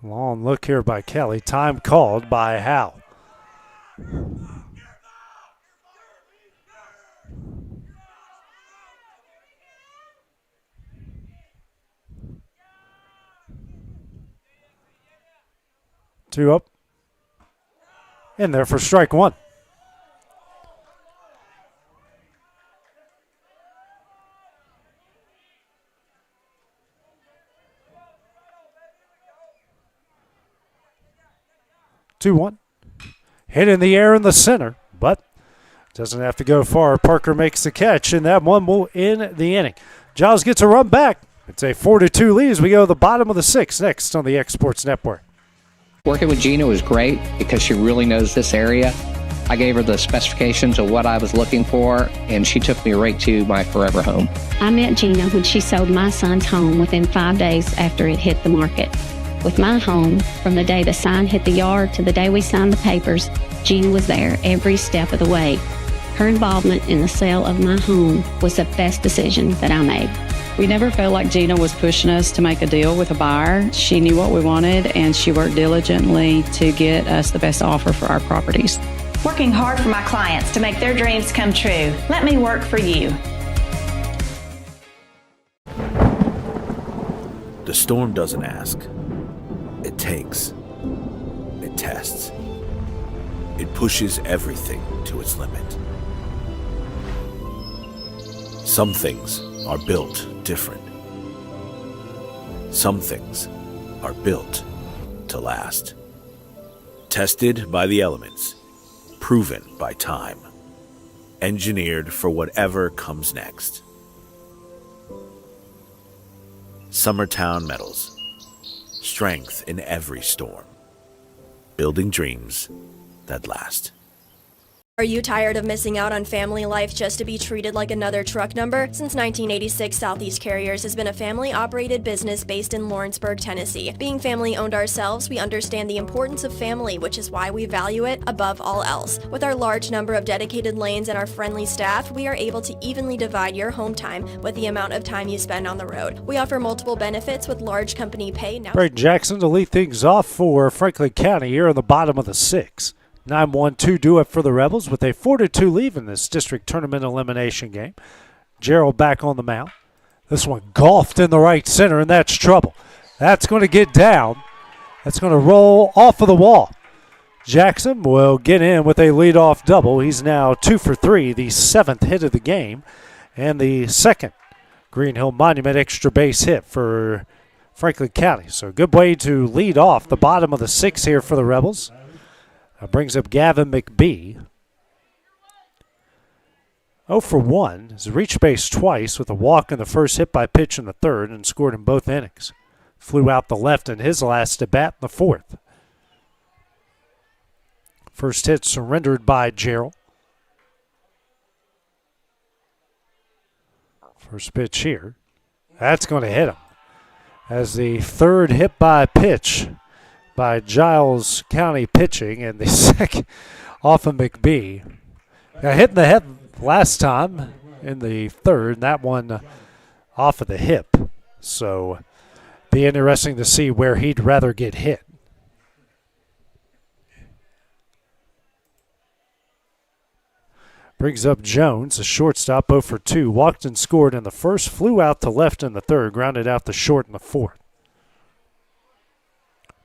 Speaker 14: Long look here by Kelly. Time called by Howe. Two up. In there for strike one. Two one. Hit in the air in the center, but doesn't have to go far. Parker makes the catch, and that one will end the inning. Giles gets a run back. It's a 4-2 lead as we go to the bottom of the sixth next on the Exports Network.
Speaker 15: Working with Gina was great because she really knows this area. I gave her the specifications of what I was looking for, and she took me right to my forever home.
Speaker 16: I met Gina when she sold my son's home within 5 days after it hit the market. With my home, from the day the sign hit the yard to the day we signed the papers, Gina was there every step of the way. Her involvement in the sale of my home was the best decision that I made.
Speaker 17: We never felt like Gina was pushing us to make a deal with a buyer. She knew what we wanted, and she worked diligently to get us the best offer for our properties.
Speaker 18: Working hard for my clients to make their dreams come true. Let me work for you.
Speaker 25: The storm doesn't ask. It takes. It tests. It pushes everything to its limit. Some things are built different. Some things are built to last. Tested by the elements. Proven by time. Engineered for whatever comes next. Summertown Metals. Strength in every storm. Building dreams that last.
Speaker 2: Are you tired of missing out on family life just to be treated like another truck number? Since 1986, Southeast Carriers has been a family-operated business based in Lawrenceburg, Tennessee. Being family-owned ourselves, we understand the importance of family, which is why we value it above all else. With our large number of dedicated lanes and our friendly staff, we are able to evenly divide your home time with the amount of time you spend on the road. We offer multiple benefits with large company pay. Now,
Speaker 14: Braden Jackson to lead things off for Franklin County here on the bottom of the sixth. 9-1-2 do it for the Rebels with a 4-2 lead in this district tournament elimination game. Gerald back on the mound. This one golfed in the right center, and that's trouble. That's going to get down. That's going to roll off of the wall. Jackson will get in with a leadoff double. He's now 2 for 3, the 7th hit of the game, and the second Green Hill Monument extra base hit for Franklin County. So good way to lead off the bottom of the sixth here for the Rebels. Brings up Gavin McBee. 0 for 1. Has reached base twice with a walk in the first, hit by pitch in the third, and scored in both innings. Flew out the left in his last at bat in the fourth. First hit surrendered by Gerald. First pitch here. That's going to hit him. As the third hit by pitch by Giles County pitching, and the second off of McBee. Got hit in the head last time in the third, and that one off of the hip. So be interesting to see where he'd rather get hit. Brings up Jones, a shortstop, 0 for 2. Walked and scored in the first, flew out to left in the third, grounded out to short in the fourth.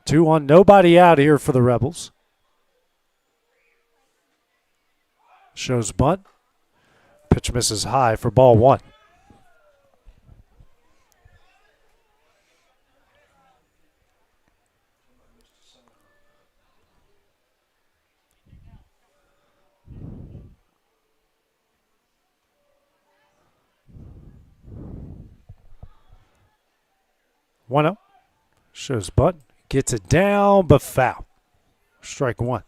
Speaker 14: 2-1, nobody out here for the Rebels. Shows bunt. Pitch misses high for ball one. One up. Shows bunt. Gets it down, but foul. Strike one.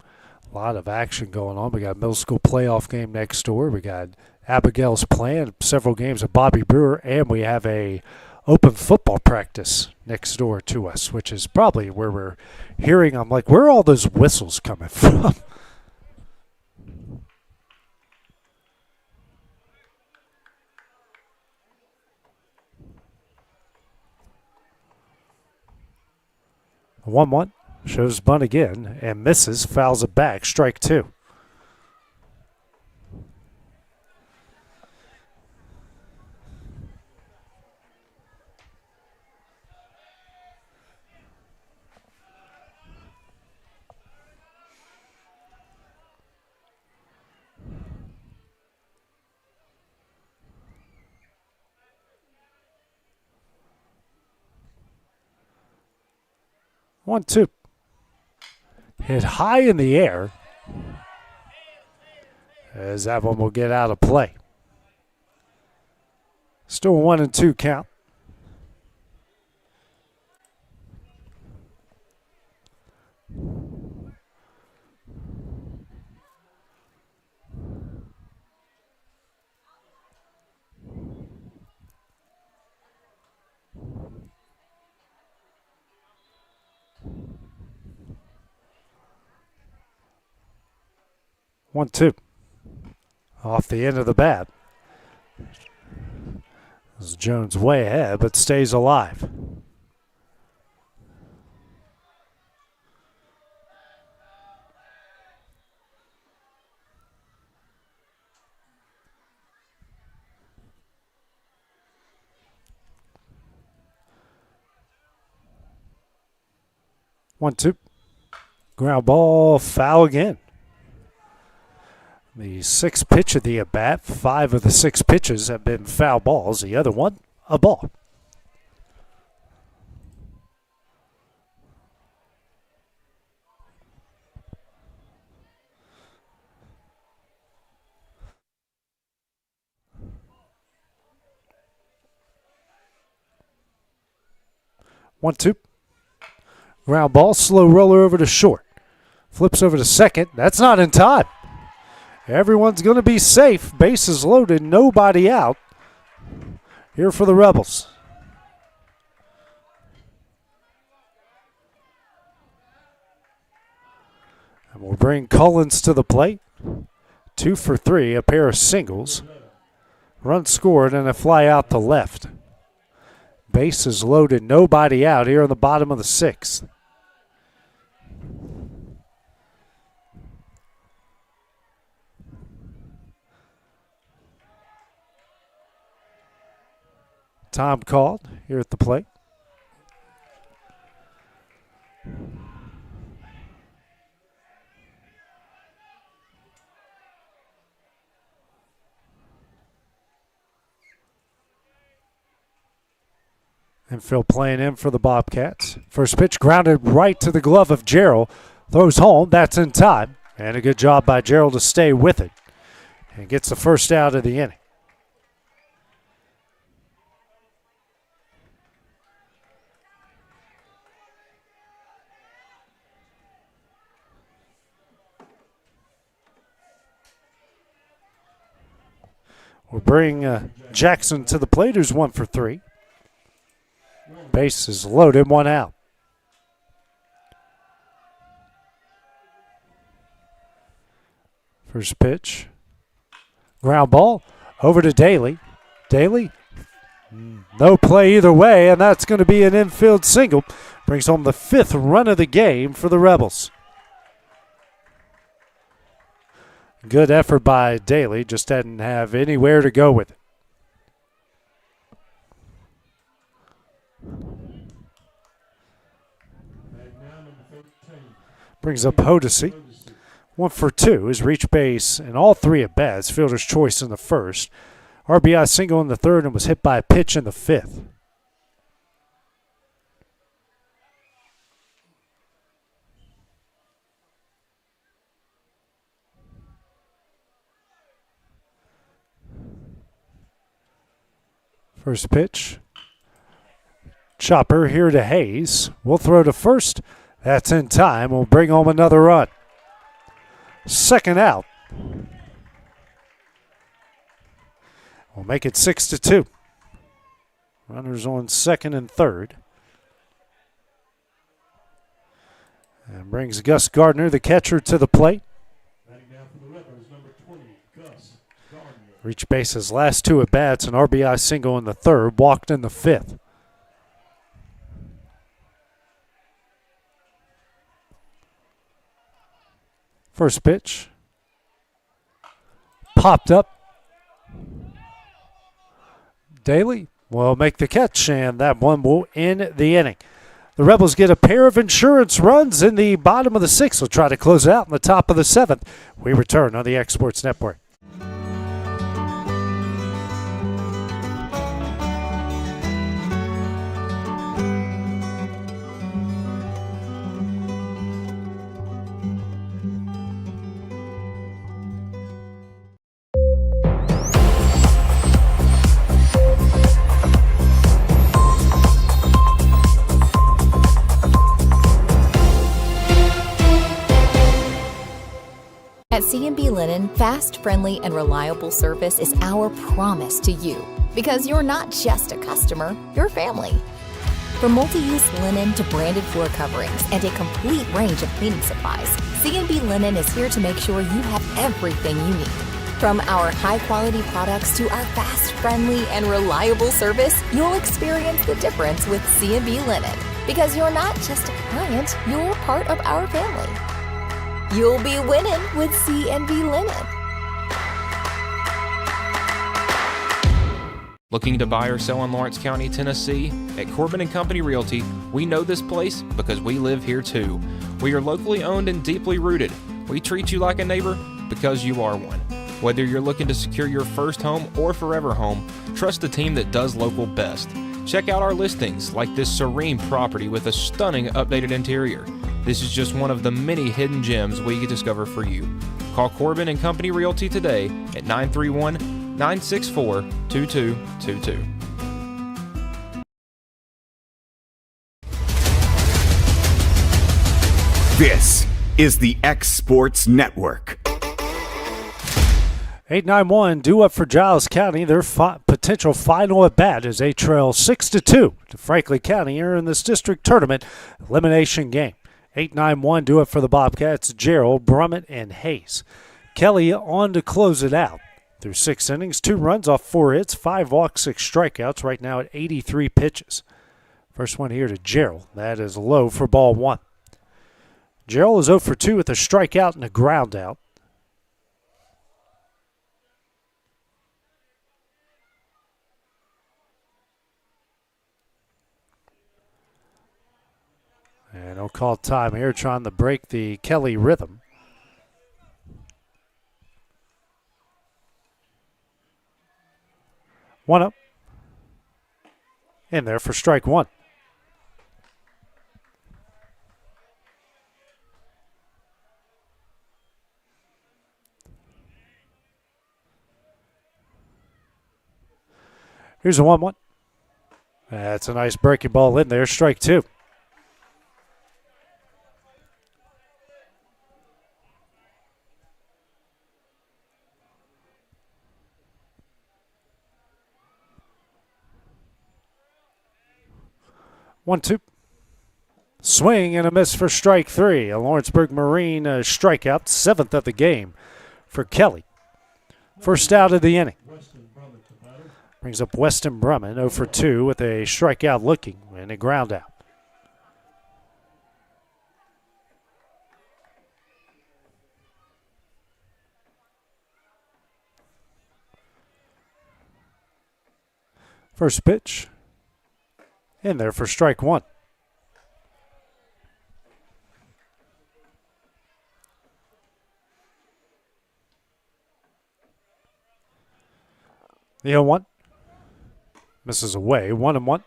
Speaker 14: A lot of action going on. We got a middle school playoff game next door. We got Abigail's playing several games of Bobby Brewer, and we have a open football practice next door to us, which is probably where we're hearing. I'm like, where are all those whistles coming from? 1-1. Shows bunt again and misses. Fouls it back. Strike 2. One, two. Hit high in the air as that one will get out of play. Still 1-2 count. One, two. Off the end of the bat. This is Jones way ahead, but stays alive. One, two. Ground ball, foul again. The sixth pitch of the at-bat. 5 of the 6 pitches have been foul balls. The other one, a ball. One, two. Ground ball, slow roller over to short. Flips over to second. That's not in time. Everyone's going to be safe. Bases loaded, nobody out. Here for the Rebels. And we'll bring Collins to the plate. 2 for 3, a pair of singles. Run scored and a fly out to left. Bases loaded, nobody out here in the bottom of the 6th. Time called here at the plate. And Phil playing in for the Bobcats. First pitch grounded right to the glove of Gerald. Throws home. That's in time. And a good job by Gerald to stay with it. And gets the first out of the inning. We'll bring Jackson to the plate, who's 1 for 3. Base is loaded, 1 out. First pitch. Ground ball over to Daly. Daly, no play either way, and that's going to be an infield single. Brings home the 5th run of the game for the Rebels. Good effort by Daly, just didn't have anywhere to go with it. Brings up Hodesy. 1 for 2 is reach base in all 3 at bats. Fielder's choice in the first. RBI single in the 3rd and was hit by a pitch in the 5th. First pitch. Chopper here to Hayes. We'll throw to first. That's in time. We'll bring home another run. Second out. We'll make it 6-2. Runners on second and third. And brings Gus Gardner, the catcher, to the plate. Reached base his last 2 at bats, an RBI single in the 3rd, walked in the 5th. First pitch. Popped up. Daly will make the catch, and that one will end the inning. The Rebels get a pair of insurance runs in the bottom of the sixth. We'll try to close it out in the top of the seventh. We return on the X Sports Network.
Speaker 3: At C&B Linen, fast, friendly, and reliable service is our promise to you. Because you're not just a customer, you're family. From multi-use linen to branded floor coverings and a complete range of cleaning supplies, C&B Linen is here to make sure you have everything you need. From our high-quality products to our fast, friendly, and reliable service, you'll experience the difference with C&B Linen. Because you're not just a client, you're part of our family. You'll be winning with C&B Linen.
Speaker 5: Looking to buy or sell in Lawrence County, Tennessee? At Corbin & Company Realty, we know this place because we live here too. We are locally owned and deeply rooted. We treat you like a neighbor because you are one. Whether you're looking to secure your first home or forever home, trust the team that does local best. Check out our listings like this serene property with a stunning updated interior. This is just one of the many hidden gems we can discover for you. Call Corbin & Company Realty today at 931-964-2222.
Speaker 1: This is the X Sports Network.
Speaker 14: 8-9-1 due up for Giles County. Their potential final at bat is they trail 6-2 to Franklin County here in this district tournament elimination game. 8-9-1 due up for the Bobcats. Gerald, Brummett, and Hayes. Kelly on to close it out. Through 6 innings, 2 runs off 4 hits, 5 walks, 6 strikeouts. Right now at 83 pitches. First one here to Gerald. That is low for ball 1. Gerald is 0 for 2 with a strikeout and a ground out. And no call time here, trying to break the Kelly rhythm. One up. In there for strike 1. Here's a 1-1. That's a nice breaking ball in there, strike 2. One, two. Swing and a miss for strike 3. A Lawrenceburg Marine strikeout, 7th of the game for Kelly. First out of the inning. Brings up Weston Brumman, 0 for 2 with a strikeout looking and a ground out. First pitch. In there for strike 1. The 0-1. Misses away. 1-1.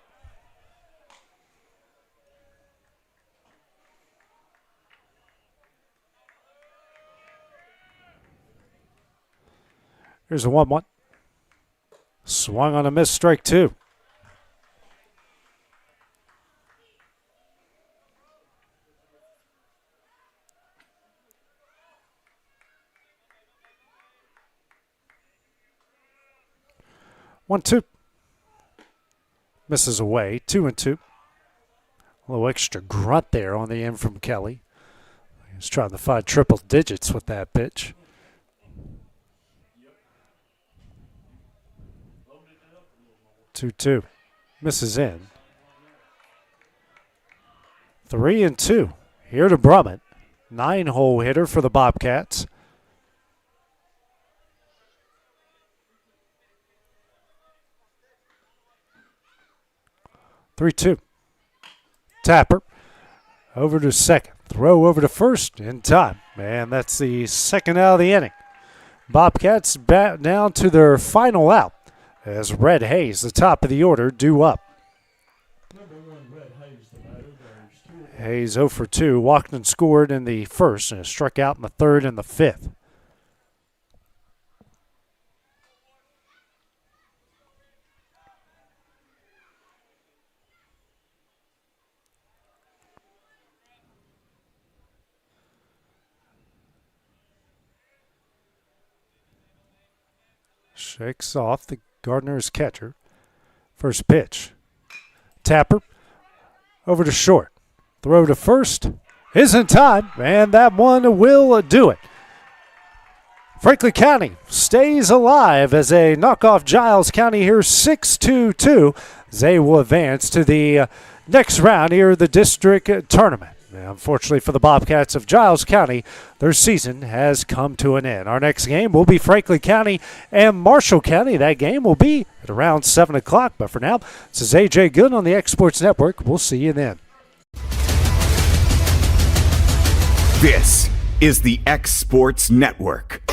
Speaker 14: Here's a 1-1. Swung on a miss, strike 2. One, two. Misses away. 2-2. A little extra grunt there on the end from Kelly. He was trying to find triple digits with that pitch. Two. Misses in. 3-2. Here to Brummett. 9-hole hitter for the Bobcats. Three-two. Tapper over to second. Throw over to first in time. And that's the second out of the inning. Bobcats bat down to their final out as Red Hayes, the top of the order, due up. Hayes 0 for 2. Walked and scored in the first and struck out in the third and the fifth. Shakes off the Gardner's catcher. First pitch. Tapper over to short. Throw to first is in time, and that one will do it. Franklin County stays alive as they knock off Giles County here 6-2. They will advance to the next round here of the district tournament. Now, unfortunately for the Bobcats of Giles County, their season has come to an end. Our next game will be Franklin County and Marshall County. That game will be at around 7 o'clock. But for now, this is A.J. Good on the X Sports Network. We'll see you then.
Speaker 1: This is the X Sports Network.